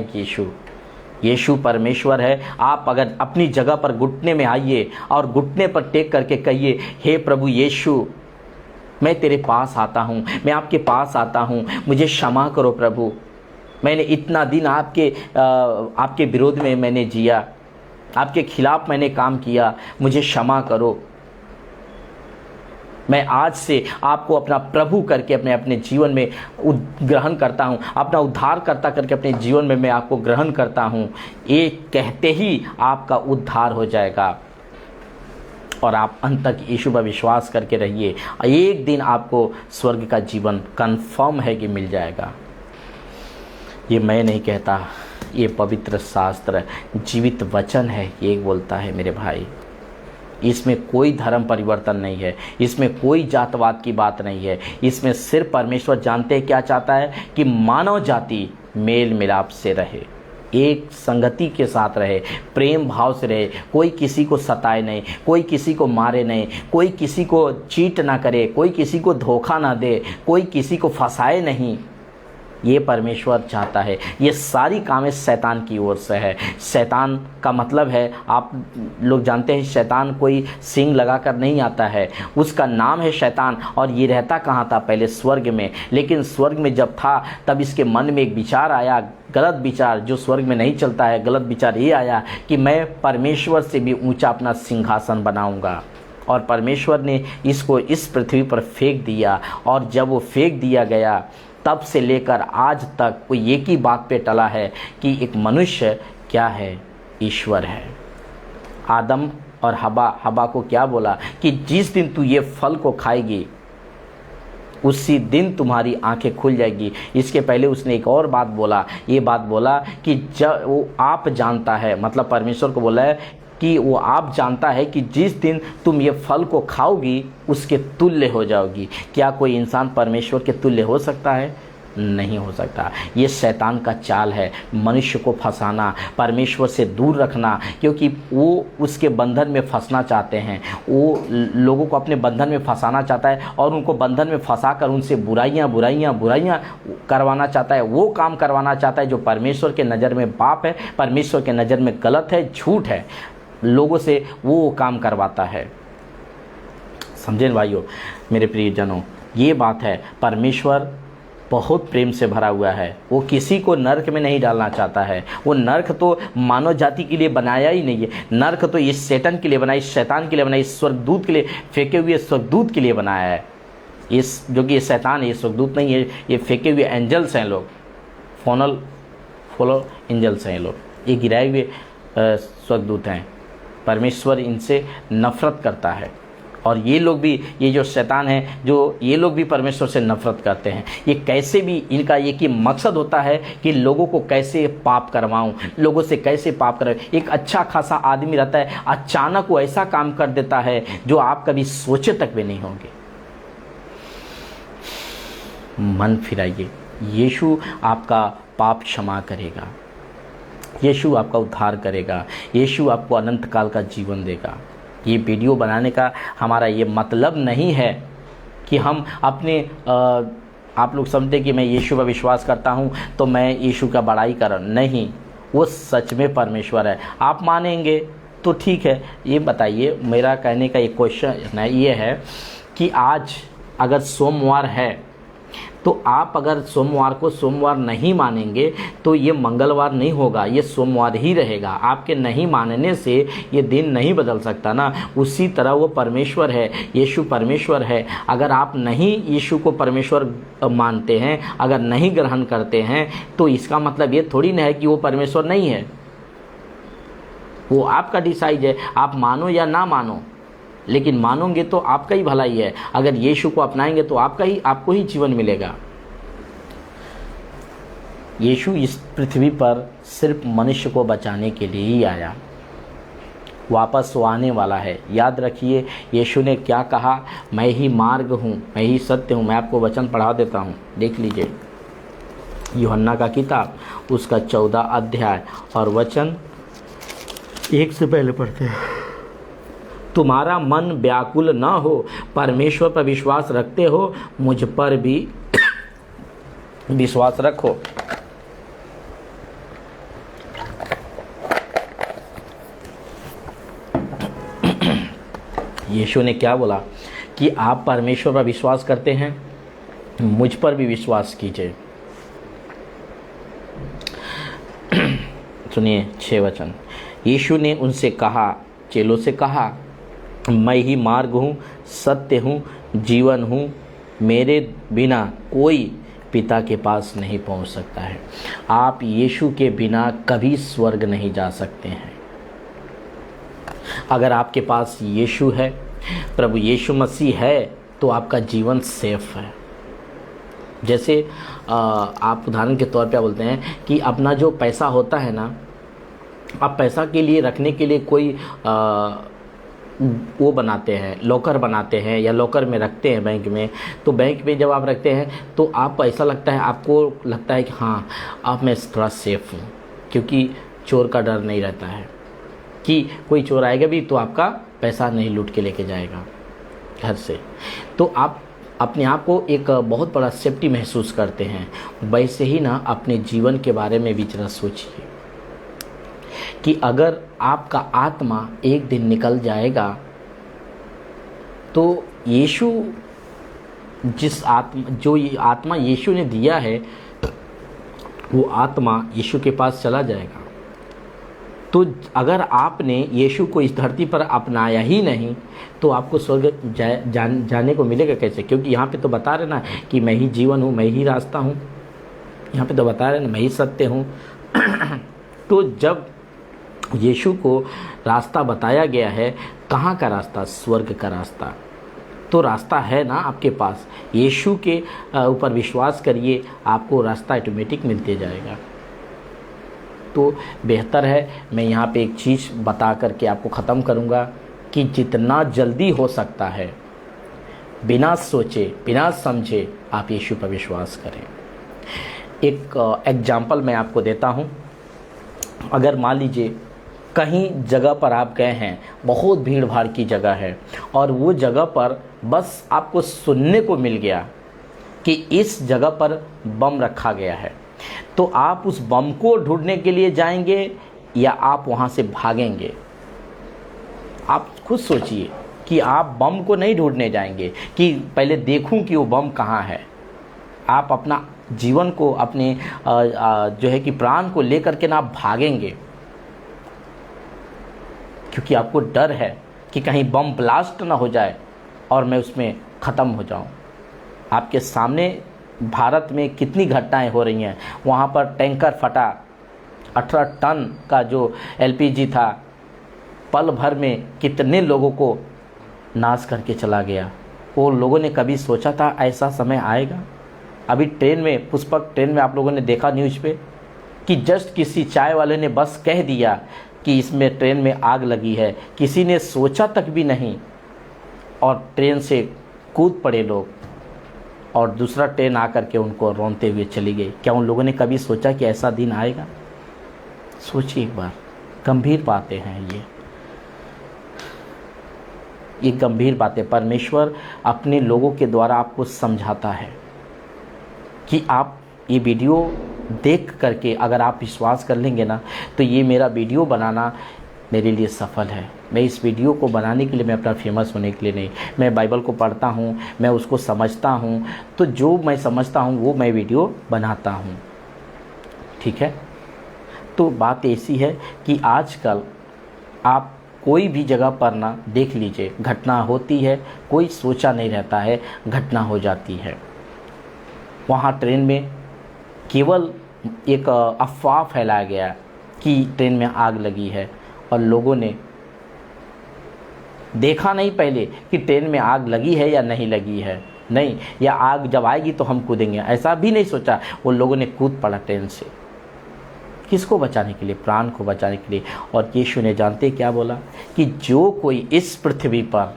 यीशु परमेश्वर है। आप अगर अपनी जगह पर घुटने में आइए और घुटने पर टेक करके कहिए, हे प्रभु यीशु मैं तेरे पास आता हूँ, मैं आपके पास आता हूँ, मुझे क्षमा करो प्रभु, मैंने इतना दिन आपके विरोध में मैंने जिया, आपके खिलाफ मैंने काम किया, मुझे क्षमा करो। मैं आज से आपको अपना प्रभु करके अपने जीवन में ग्रहण करता हूँ, अपना उद्धारकर्ता करके अपने जीवन में मैं आपको ग्रहण करता हूँ। ये कहते ही आपका उद्धार हो जाएगा और आप अंत तक यीशु पर विश्वास करके रहिए। एक दिन आपको स्वर्ग का जीवन कंफर्म है कि मिल जाएगा। ये मैं नहीं कहता, ये पवित्र शास्त्र जीवित वचन है, ये बोलता है मेरे भाई। इसमें कोई धर्म परिवर्तन नहीं है, इसमें कोई जातवाद की बात नहीं है। इसमें सिर्फ परमेश्वर जानते हैं क्या चाहता है कि मानव जाति मेल मिलाप से रहे, एक संगति के साथ रहे, प्रेम भाव से रहे, कोई किसी को सताए नहीं, कोई किसी को मारे नहीं, कोई किसी को चीट ना करे, कोई किसी को धोखा ना दे, कोई किसी को फंसाए नहीं। ये परमेश्वर चाहता है। ये सारी कामें शैतान की ओर से है। शैतान का मतलब है, आप लोग जानते हैं, शैतान कोई सींग लगाकर नहीं आता है, उसका नाम है शैतान। और ये रहता कहाँ था? पहले स्वर्ग में। लेकिन स्वर्ग में जब था तब इसके मन में एक विचार आया, गलत विचार जो स्वर्ग में नहीं चलता है। गलत विचार ये आया कि मैं परमेश्वर से भी ऊंचा अपना सिंहासन बनाऊंगा। और परमेश्वर ने इसको इस पृथ्वी पर फेंक दिया। और जब वो फेंक दिया गया तब से लेकर आज तक वो एक ही बात पे टला है कि एक मनुष्य क्या है? ईश्वर है। आदम और हवा को क्या बोला कि जिस दिन तू ये फल को खाएगी उसी दिन तुम्हारी आंखें खुल जाएगी। इसके पहले उसने एक और बात बोला, ये बात बोला कि जब वो आप जानता है, मतलब परमेश्वर को बोला है कि वो आप जानता है कि जिस दिन तुम ये फल को खाओगी उसके तुल्य हो जाओगी। क्या कोई इंसान परमेश्वर के तुल्य हो सकता है? नहीं हो सकता। ये शैतान का चाल है, मनुष्य को फंसाना, परमेश्वर से दूर रखना, क्योंकि वो उसके बंधन में फंसना चाहते हैं। वो लोगों को अपने बंधन में फंसाना चाहता है और उनको बंधन में फंसाकर उनसे बुराइयां करवाना चाहता है। वो काम करवाना चाहता है जो परमेश्वर के नज़र में पाप है, परमेश्वर के नज़र में गलत है, झूठ है। लोगों से वो काम करवाता है। समझे भाइयों, मेरे प्रियजनों, ये बात है। परमेश्वर बहुत प्रेम से भरा हुआ है। वो किसी को नरक में नहीं डालना चाहता है। वो नरक तो मानव जाति के लिए बनाया ही नहीं है। नरक तो इस शैतान के लिए बनाया, इस शैतान के लिए बनाया, इस स्वर्गदूत के लिए, फेंके हुए स्वर्गदूत के लिए बनाया है। इस जो कि ये शैतान है, ये स्वर्गदूत नहीं है, ये फेंके हुए एंजल्स हैं लोग, फॉलो एंजल्स हैं लोग, ये गिराए हुए स्वर्गदूत हैं। परमेश्वर इनसे नफरत करता है। और ये लोग भी, ये जो शैतान है, जो ये लोग भी परमेश्वर से नफरत करते हैं। ये कैसे भी, इनका एक ही मकसद होता है कि लोगों को कैसे पाप करवाऊं, लोगों से कैसे पाप करवाऊं। एक अच्छा खासा आदमी रहता है, अचानक वो ऐसा काम कर देता है जो आप कभी सोचे तक भी नहीं होंगे। मन फिराइए, यीशु आपका पाप क्षमा करेगा, यीशु आपका उद्धार करेगा, यीशु आपको अनंत काल का जीवन देगा। ये वीडियो बनाने का हमारा ये मतलब नहीं है कि हम अपने आप लोग समझते कि मैं यीशु पर विश्वास करता हूँ तो मैं यीशु का बड़ाई कर, नहीं, वो सच में परमेश्वर है। आप मानेंगे तो ठीक है। ये बताइए, मेरा कहने का एक क्वेश्चन ये है कि आज अगर सोमवार है तो आप अगर सोमवार को सोमवार नहीं मानेंगे तो ये मंगलवार नहीं होगा, ये सोमवार ही रहेगा। आपके नहीं मानने से ये दिन नहीं बदल सकता ना। उसी तरह वो परमेश्वर है, यीशु परमेश्वर है। अगर आप नहीं यीशु को परमेश्वर मानते हैं, अगर नहीं ग्रहण करते हैं, तो इसका मतलब ये थोड़ी ना है कि वो परमेश्वर नहीं है। वो आपका डिसाइड है, आप मानो या ना मानो, लेकिन मानोगे तो आपका ही भलाई है। अगर यीशु को अपनाएंगे तो आपको ही जीवन मिलेगा। यीशु इस पृथ्वी पर सिर्फ मनुष्य को बचाने के लिए ही आया, वापस वो आने वाला है। याद रखिए यीशु ने क्या कहा, मैं ही मार्ग हूँ, मैं ही सत्य हूँ। मैं आपको वचन पढ़ा देता हूँ, देख लीजिए। यूहन्ना का किताब उसका 14 अध्याय और वचन 1 से पहले पढ़ते हैं। तुम्हारा मन व्याकुल न हो, परमेश्वर पर विश्वास रखते हो, मुझ पर भी विश्वास रखो। यीशु ने क्या बोला कि आप परमेश्वर पर विश्वास करते हैं, मुझ पर भी विश्वास कीजिए। सुनिए 6 वचन। यीशु ने उनसे कहा, चेलों से कहा, मैं ही मार्ग हूँ, सत्य हूँ, जीवन हूँ। मेरे बिना कोई पिता के पास नहीं पहुँच सकता है। आप यीशु के बिना कभी स्वर्ग नहीं जा सकते हैं। अगर आपके पास यीशु है, प्रभु यीशु मसीह है, तो आपका जीवन सेफ है। जैसे आप उदाहरण के तौर पे बोलते हैं कि अपना जो पैसा होता है ना, आप पैसा के लिए रखने के लिए कोई वो बनाते हैं, लॉकर बनाते हैं या लॉकर में रखते हैं बैंक में। तो बैंक में जब आप रखते हैं तो आप ऐसा लगता है, आपको लगता है कि हाँ अब मैं थोड़ा सेफ हूँ, क्योंकि चोर का डर नहीं रहता है कि कोई चोर आएगा भी तो आपका पैसा नहीं लूट के लेके जाएगा घर से। तो आप अपने आप को एक बहुत बड़ा सेफ्टी महसूस करते हैं। वैसे ही ना अपने जीवन के बारे में भी जरा सोचिए कि अगर आपका आत्मा एक दिन निकल जाएगा तो यीशु जो ये आत्मा यीशु ने दिया है, वो आत्मा यीशु के पास चला जाएगा। तो अगर आपने यीशु को इस धरती पर अपनाया ही नहीं तो आपको स्वर्ग जाने को मिलेगा कैसे? क्योंकि यहाँ पे तो बता रहे ना कि मैं ही जीवन हूँ, मैं ही रास्ता हूँ। यहाँ पे तो बता रहे ना मैं ही सत्य हूँ। तो जब यीशु को रास्ता बताया गया है, कहाँ का रास्ता? स्वर्ग का रास्ता। तो रास्ता है ना आपके पास। यीशु के ऊपर विश्वास करिए, आपको रास्ता ऑटोमेटिक मिलते जाएगा। तो बेहतर है मैं यहाँ पे एक चीज़ बता करके आपको ख़त्म करूँगा कि जितना जल्दी हो सकता है, बिना सोचे बिना समझे आप यीशु पर विश्वास करें। एक एग्जाम्पल मैं आपको देता हूँ। अगर मान लीजिए कहीं जगह पर आप गए हैं, बहुत भीड़ भाड़ की जगह है, और वो जगह पर बस आपको सुनने को मिल गया कि इस जगह पर बम रखा गया है, तो आप उस बम को ढूंढने के लिए जाएंगे या आप वहाँ से भागेंगे? आप खुद सोचिए कि आप बम को नहीं ढूंढने जाएंगे कि पहले देखूं कि वो बम कहाँ है। आप अपना जीवन को, अपने जो है कि प्राण को लेकर के ना आप भागेंगे, क्योंकि आपको डर है कि कहीं बम ब्लास्ट ना हो जाए और मैं उसमें ख़त्म हो जाऊं। आपके सामने भारत में कितनी घटनाएं हो रही हैं। वहाँ पर टैंकर फटा, 18 टन का जो एलपीजी था पल भर में कितने लोगों को नाश करके चला गया। वो लोगों ने कभी सोचा था ऐसा समय आएगा? अभी ट्रेन में, पुष्पक ट्रेन में आप लोगों ने देखा न्यूज़ पे कि जस्ट किसी चाय वाले ने बस कह दिया कि इसमें ट्रेन में आग लगी है, किसी ने सोचा तक भी नहीं और ट्रेन से कूद पड़े लोग, और दूसरा ट्रेन आकर के उनको रोनते हुए चली गई। क्या उन लोगों ने कभी सोचा कि ऐसा दिन आएगा? सोचिए एक बार, गंभीर बातें हैं ये गंभीर बातें। परमेश्वर अपने लोगों के द्वारा आपको समझाता है कि आप ये वीडियो देख करके अगर आप विश्वास कर लेंगे ना, तो ये मेरा वीडियो बनाना मेरे लिए सफल है। मैं इस वीडियो को बनाने के लिए, मैं अपना फेमस होने के लिए नहीं, मैं बाइबल को पढ़ता हूँ, मैं उसको समझता हूँ, तो जो मैं समझता हूँ वो मैं वीडियो बनाता हूँ। ठीक है, तो बात ऐसी है कि आजकल आप कोई भी जगह पर ना देख लीजिए, घटना होती है, कोई सोचा नहीं रहता है, घटना हो जाती है। वहाँ ट्रेन में केवल एक अफवाह फैलाया गया कि ट्रेन में आग लगी है, और लोगों ने देखा नहीं पहले कि ट्रेन में आग लगी है या नहीं लगी है, नहीं, या आग जब आएगी तो हम कूदेंगे, ऐसा भी नहीं सोचा। वो लोगों ने कूद पड़ा ट्रेन से, किसको बचाने के लिए? प्राण को बचाने के लिए। और यीशु ने जानते क्या बोला कि जो कोई इस पृथ्वी पर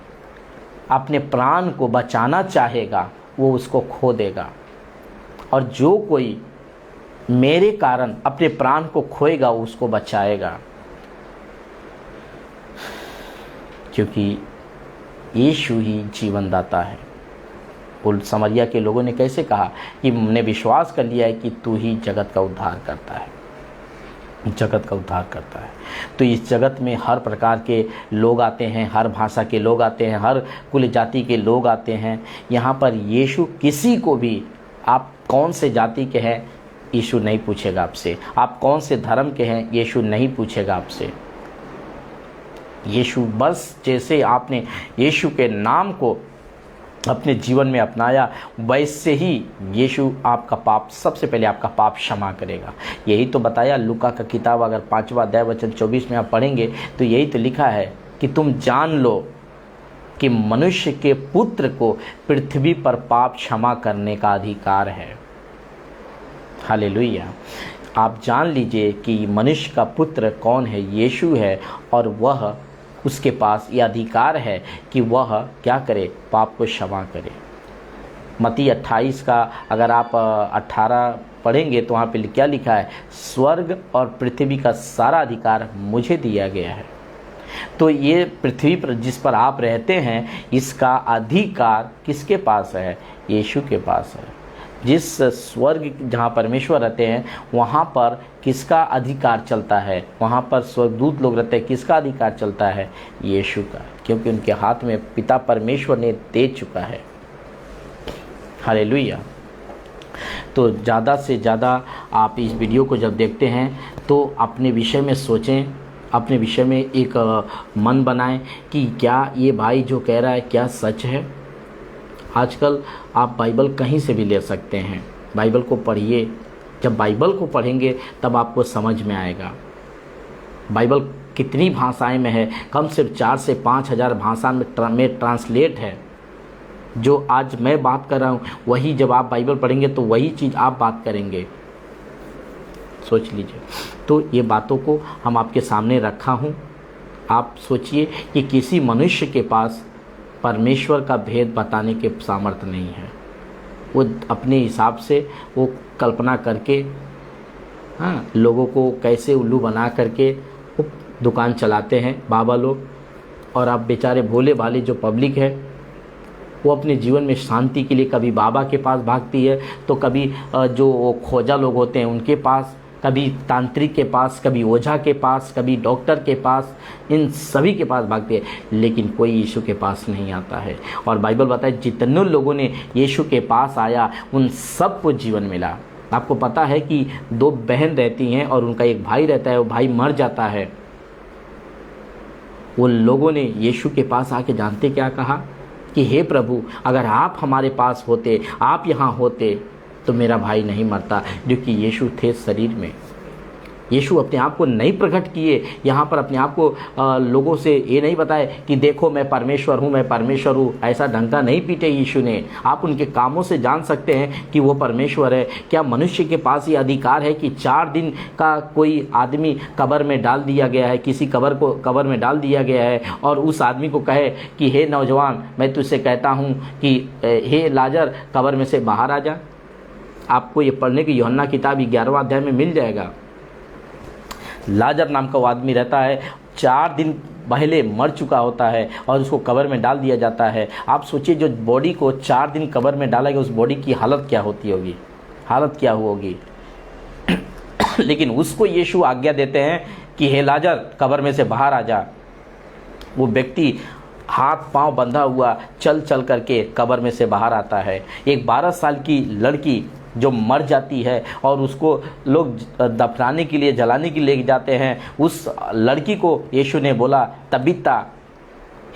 अपने प्राण को बचाना चाहेगा वो उसको खो देगा, और जो कोई मेरे कारण अपने प्राण को खोएगा उसको बचाएगा। क्योंकि यीशु ही जीवनदाता है। उन समरिया के लोगों ने कैसे कहा कि हमने विश्वास कर लिया है कि तू ही जगत का उद्धार करता है, जगत का उद्धार करता है। तो इस जगत में हर प्रकार के लोग आते हैं, हर भाषा के लोग आते हैं, हर कुल जाति के लोग आते हैं। यहाँ पर यीशु किसी को भी, आप कौन से जाति के हैं यीशु नहीं पूछेगा आपसे, आप कौन से धर्म के हैं यीशु नहीं पूछेगा आपसे। यीशु बस जैसे आपने यीशु के नाम को अपने जीवन में अपनाया, वैसे ही यीशु आपका पाप, सबसे पहले आपका पाप क्षमा करेगा। यही तो बताया लूका का किताब, अगर 5वां अध्याय वचन 24 में आप पढ़ेंगे तो यही तो लिखा है कि तुम जान लो कि मनुष्य के पुत्र को पृथ्वी पर पाप क्षमा करने का अधिकार है। हालेलुया। आप जान लीजिए कि मनुष्य का पुत्र कौन है, यीशु है, और वह, उसके पास ये अधिकार है कि वह क्या करे, पाप को क्षमा करे। मत्ती 28 का अगर आप 18 पढ़ेंगे तो वहाँ पे क्या लिखा है, स्वर्ग और पृथ्वी का सारा अधिकार मुझे दिया गया है। तो ये पृथ्वी पर जिस पर आप रहते हैं, इसका अधिकार किसके पास है? यीशु के पास है। जिस स्वर्ग जहाँ परमेश्वर रहते हैं वहाँ पर किसका अधिकार चलता है? वहाँ पर स्वर्गदूत लोग रहते हैं, किसका अधिकार चलता है? यीशु का, क्योंकि उनके हाथ में पिता परमेश्वर ने दे चुका है। हालेलुया। तो ज़्यादा से ज़्यादा आप इस वीडियो को जब देखते हैं तो अपने विषय में सोचें, अपने विषय में एक मन बनाएं कि क्या ये भाई जो कह रहा है क्या सच है। आजकल आप बाइबल कहीं से भी ले सकते हैं, बाइबल को पढ़िए। जब बाइबल को पढ़ेंगे तब आपको समझ में आएगा बाइबल कितनी भाषाएं में है। कम से 4 से 5 हज़ार भाषा में ट्रांसलेट है। जो आज मैं बात कर रहा हूँ वही जब आप बाइबल पढ़ेंगे तो वही चीज़ आप बात करेंगे। सोच लीजिए। तो ये बातों को हम आपके सामने रखा हूँ। आप सोचिए कि किसी मनुष्य के पास परमेश्वर का भेद बताने के सामर्थ्य नहीं है। वो अपने हिसाब से वो कल्पना करके, हाँ, लोगों को कैसे उल्लू बना करके वो दुकान चलाते हैं बाबा लोग। और आप बेचारे भोले भाले जो पब्लिक है वो अपने जीवन में शांति के लिए कभी बाबा के पास भागती है तो कभी जो खोजा लोग होते हैं उनके पास, कभी तांत्रिक के पास, कभी ओझा के पास, कभी डॉक्टर के पास, इन सभी के पास भागते हैं, लेकिन कोई यीशु के पास नहीं आता है। और बाइबल बताए जितने लोगों ने यीशु के पास आया उन सबको जीवन मिला। आपको पता है कि 2 बहन रहती हैं और उनका एक भाई रहता है, वो भाई मर जाता है। वो लोगों ने यीशु के पास आके जानते क्या कहा कि हे प्रभु, अगर आप हमारे पास होते, आप यहाँ होते तो मेरा भाई नहीं मरता। जो कि यीशु थे शरीर में। यीशु अपने आप को नहीं प्रकट किए, यहाँ पर अपने आप को लोगों से ये नहीं बताए कि देखो मैं परमेश्वर हूँ, मैं परमेश्वर हूँ। ऐसा डंका नहीं पीटे यीशु ने। आप उनके कामों से जान सकते हैं कि वो परमेश्वर है। क्या मनुष्य के पास ये अधिकार है कि 4 दिन का कोई आदमी कब्र में डाल दिया गया है, किसी कब्र में डाल दिया गया है, और उस आदमी को कहे कि हे नौजवान, मैं तुझसे कहता हूँ कि हे लाजर, कब्र में से बाहर आ जा। आपको ये पढ़ने की यूहन्ना किताब 11वां अध्याय में मिल जाएगा। लाजर नाम का वो आदमी रहता है, 4 दिन पहले मर चुका होता है और उसको कब्र में डाल दिया जाता है। आप सोचिए, जो बॉडी को 4 दिन कब्र में डाला गया, उस बॉडी की हालत क्या होती होगी, हालत क्या होगी। लेकिन उसको यीशु आज्ञा देते हैं कि हे लाजर, कब्र में से बाहर आ जा। वो व्यक्ति हाथ पांव बंधा हुआ चल चल करके कब्र में से बाहर आता है। एक 12 साल की लड़की जो मर जाती है और उसको लोग दफनाने के लिए, जलाने के लिए ले जाते हैं, उस लड़की को यीशु ने बोला, तबीता,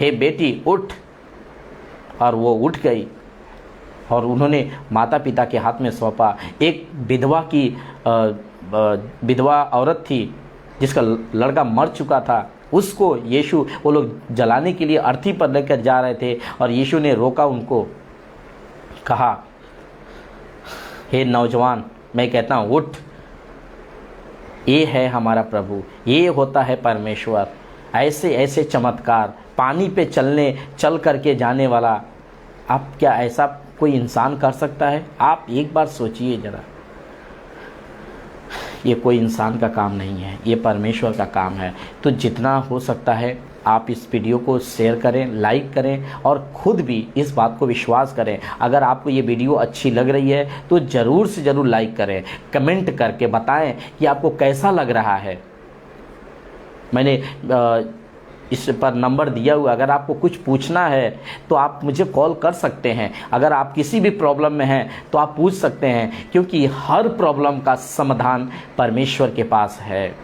हे बेटी उठ। और वो उठ गई और उन्होंने माता पिता के हाथ में सौंपा। एक विधवा औरत थी जिसका लड़का मर चुका था, उसको यीशु, वो लोग जलाने के लिए अर्थी पर लेकर जा रहे थे और यीशु ने रोका उनको, कहा, हे नौजवान, मैं कहता हूँ उठ। ये है हमारा प्रभु, ये होता है परमेश्वर। ऐसे ऐसे चमत्कार, पानी पे चल करके जाने वाला, आप क्या ऐसा कोई इंसान कर सकता है? आप एक बार सोचिए जरा। ये कोई इंसान का काम नहीं है, ये परमेश्वर का काम है। तो जितना हो सकता है आप इस वीडियो को शेयर करें, लाइक करें और ख़ुद भी इस बात को विश्वास करें। अगर आपको ये वीडियो अच्छी लग रही है तो ज़रूर से ज़रूर लाइक करें, कमेंट करके बताएं कि आपको कैसा लग रहा है। मैंने इस पर नंबर दिया हुआ, अगर आपको कुछ पूछना है तो आप मुझे कॉल कर सकते हैं। अगर आप किसी भी प्रॉब्लम में हैं तो आप पूछ सकते हैं, क्योंकि हर प्रॉब्लम का समाधान परमेश्वर के पास है।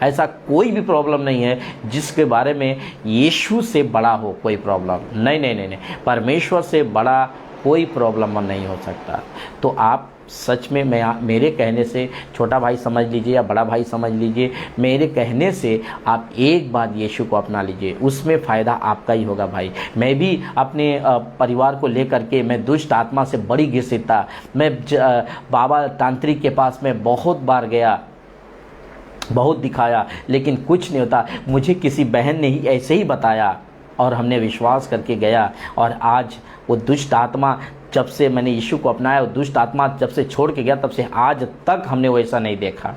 ऐसा कोई भी प्रॉब्लम नहीं है जिसके बारे में यीशु से बड़ा हो कोई प्रॉब्लम। नहीं, परमेश्वर से बड़ा कोई प्रॉब्लम नहीं हो सकता। तो आप सच में, मेरे कहने से, छोटा भाई समझ लीजिए या बड़ा भाई समझ लीजिए, मेरे कहने से आप एक बार यीशु को अपना लीजिए, उसमें फ़ायदा आपका ही होगा भाई। मैं भी अपने परिवार को लेकर के, मैं दुष्ट आत्मा से बड़ी घिसित था। मैं बाबा तांत्रिक के पास में बहुत बार गया, बहुत दिखाया, लेकिन कुछ नहीं होता। मुझे किसी बहन ने ही ऐसे ही बताया और हमने विश्वास करके गया, और आज वो दुष्ट आत्मा, जब से मैंने यीशु को अपनाया, वो दुष्ट आत्मा जब से छोड़ के गया, तब से आज तक हमने वैसा नहीं देखा।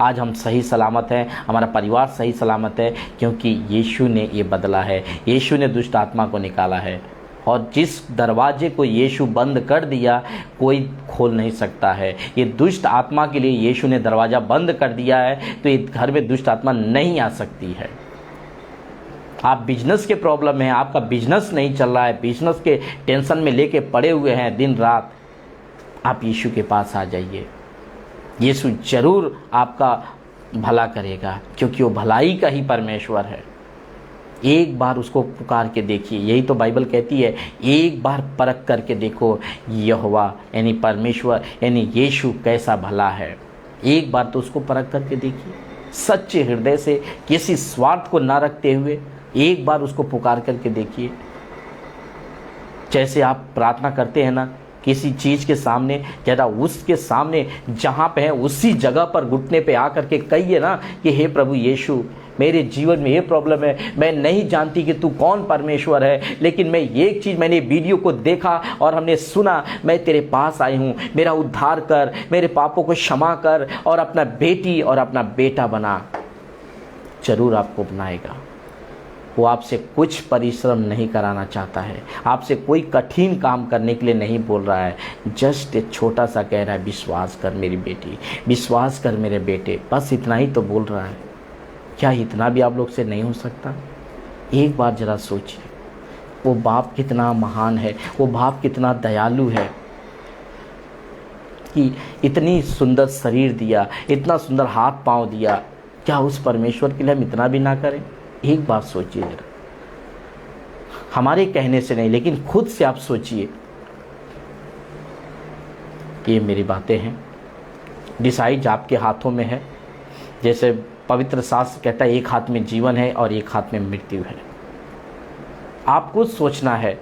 आज हम सही सलामत हैं, हमारा परिवार सही सलामत है, क्योंकि यीशु ने ये बदला है, यीशु ने दुष्ट आत्मा को निकाला है। और जिस दरवाजे को यीशु बंद कर दिया कोई खोल नहीं सकता है। ये दुष्ट आत्मा के लिए यीशु ने दरवाज़ा बंद कर दिया है, तो ये घर में दुष्ट आत्मा नहीं आ सकती है। आप बिजनेस के प्रॉब्लम में हैं, आपका बिजनेस नहीं चल रहा है, बिजनेस के टेंशन में लेके पड़े हुए हैं दिन रात, आप यीशु के पास आ जाइए। यीशु जरूर आपका भला करेगा, क्योंकि वो भलाई का ही परमेश्वर है। एक बार उसको पुकार के देखिए, यही तो बाइबल कहती है, एक बार परख करके देखो यहोवा यानी परमेश्वर यानी यीशु कैसा भला है। एक बार तो उसको परख करके देखिए, सच्चे हृदय से, किसी स्वार्थ को ना रखते हुए एक बार उसको पुकार करके देखिए। जैसे आप प्रार्थना करते हैं ना किसी चीज़ के सामने, ज़्यादा उसके सामने जहाँ पे है उसी जगह पर घुटने पे आकर के कहिए ना कि हे प्रभु यीशु, मेरे जीवन में ये प्रॉब्लम है, मैं नहीं जानती कि तू कौन परमेश्वर है, लेकिन मैं ये चीज़, मैंने वीडियो को देखा और हमने सुना, मैं तेरे पास आई हूँ, मेरा उद्धार कर, मेरे पापों को क्षमा कर और अपना बेटी और अपना बेटा बना। जरूर आपको बनाएगा। वो आपसे कुछ परिश्रम नहीं कराना चाहता है, आपसे कोई कठिन काम करने के लिए नहीं बोल रहा है। जस्ट एक छोटा सा कह रहा है, विश्वास कर मेरी बेटी, विश्वास कर मेरे बेटे, बस इतना ही तो बोल रहा है। क्या इतना भी आप लोग से नहीं हो सकता? एक बार ज़रा सोचिए, वो बाप कितना महान है, वो बाप कितना दयालु है कि इतनी सुंदर शरीर दिया, इतना सुंदर हाथ पांव दिया। क्या उस परमेश्वर के लिए हम इतना भी ना करें? एक बार सोचिए जरा, हमारे कहने से नहीं लेकिन खुद से आप सोचिए। ये मेरी बातें हैं, डिसाइड आपके हाथों में है। जैसे पवित्र शास्त्र कहता है, एक हाथ में जीवन है और एक हाथ में मृत्यु है। आपको सोचना है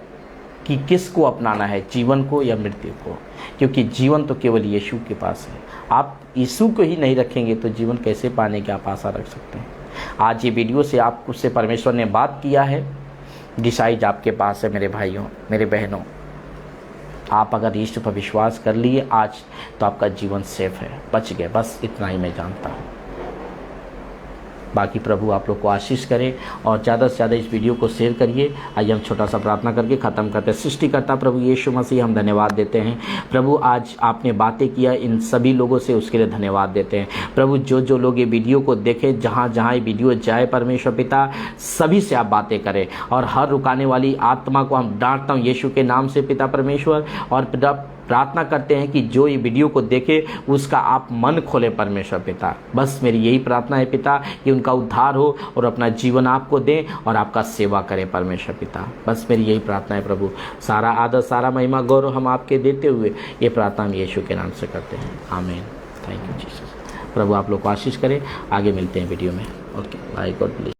कि किसको अपनाना है, जीवन को या मृत्यु को, क्योंकि जीवन तो केवल यीशु के पास है। आप यीशु को ही नहीं रखेंगे तो जीवन कैसे पाने की आप आशा रख सकते हैं? आज ये वीडियो से आपको से परमेश्वर ने बात किया है, डिसाइड आपके पास है मेरे भाइयों मेरे बहनों। आप अगर यीशु पर विश्वास कर लिए आज, तो आपका जीवन सेफ है, बच गए। बस इतना ही मैं जानता हूँ। बाकी प्रभु आप लोग को आशीष करे और ज़्यादा से ज़्यादा इस वीडियो को शेयर करिए। आइए हम छोटा सा प्रार्थना करके ख़त्म करते हैं। सृष्टिकर्ता प्रभु यीशु मसीह, हम धन्यवाद देते हैं प्रभु, आज आपने बातें किया इन सभी लोगों से, उसके लिए धन्यवाद देते हैं प्रभु। जो जो लोग ये वीडियो को देखें, जहाँ जहाँ ये वीडियो जाए परमेश्वर पिता, सभी से आप बातें करें और हर रुकाने वाली आत्मा को हम डांटता हूँ यीशु के नाम से पिता परमेश्वर। और पिता प्रार्थना करते हैं कि जो ये वीडियो को देखे उसका आप मन खोले परमेश्वर पिता। बस मेरी यही प्रार्थना है पिता कि उनका उद्धार हो और अपना जीवन आपको दें और आपका सेवा करें परमेश्वर पिता। बस मेरी यही प्रार्थना है प्रभु। सारा आदर सारा महिमा गौरव हम आपके देते हुए ये प्रार्थना हम यीशु के नाम से करते हैं, आमीन। Thank you Jesus. प्रभु आप लोग को आशीष करें। आगे मिलते हैं वीडियो में। Okay bye, God bless.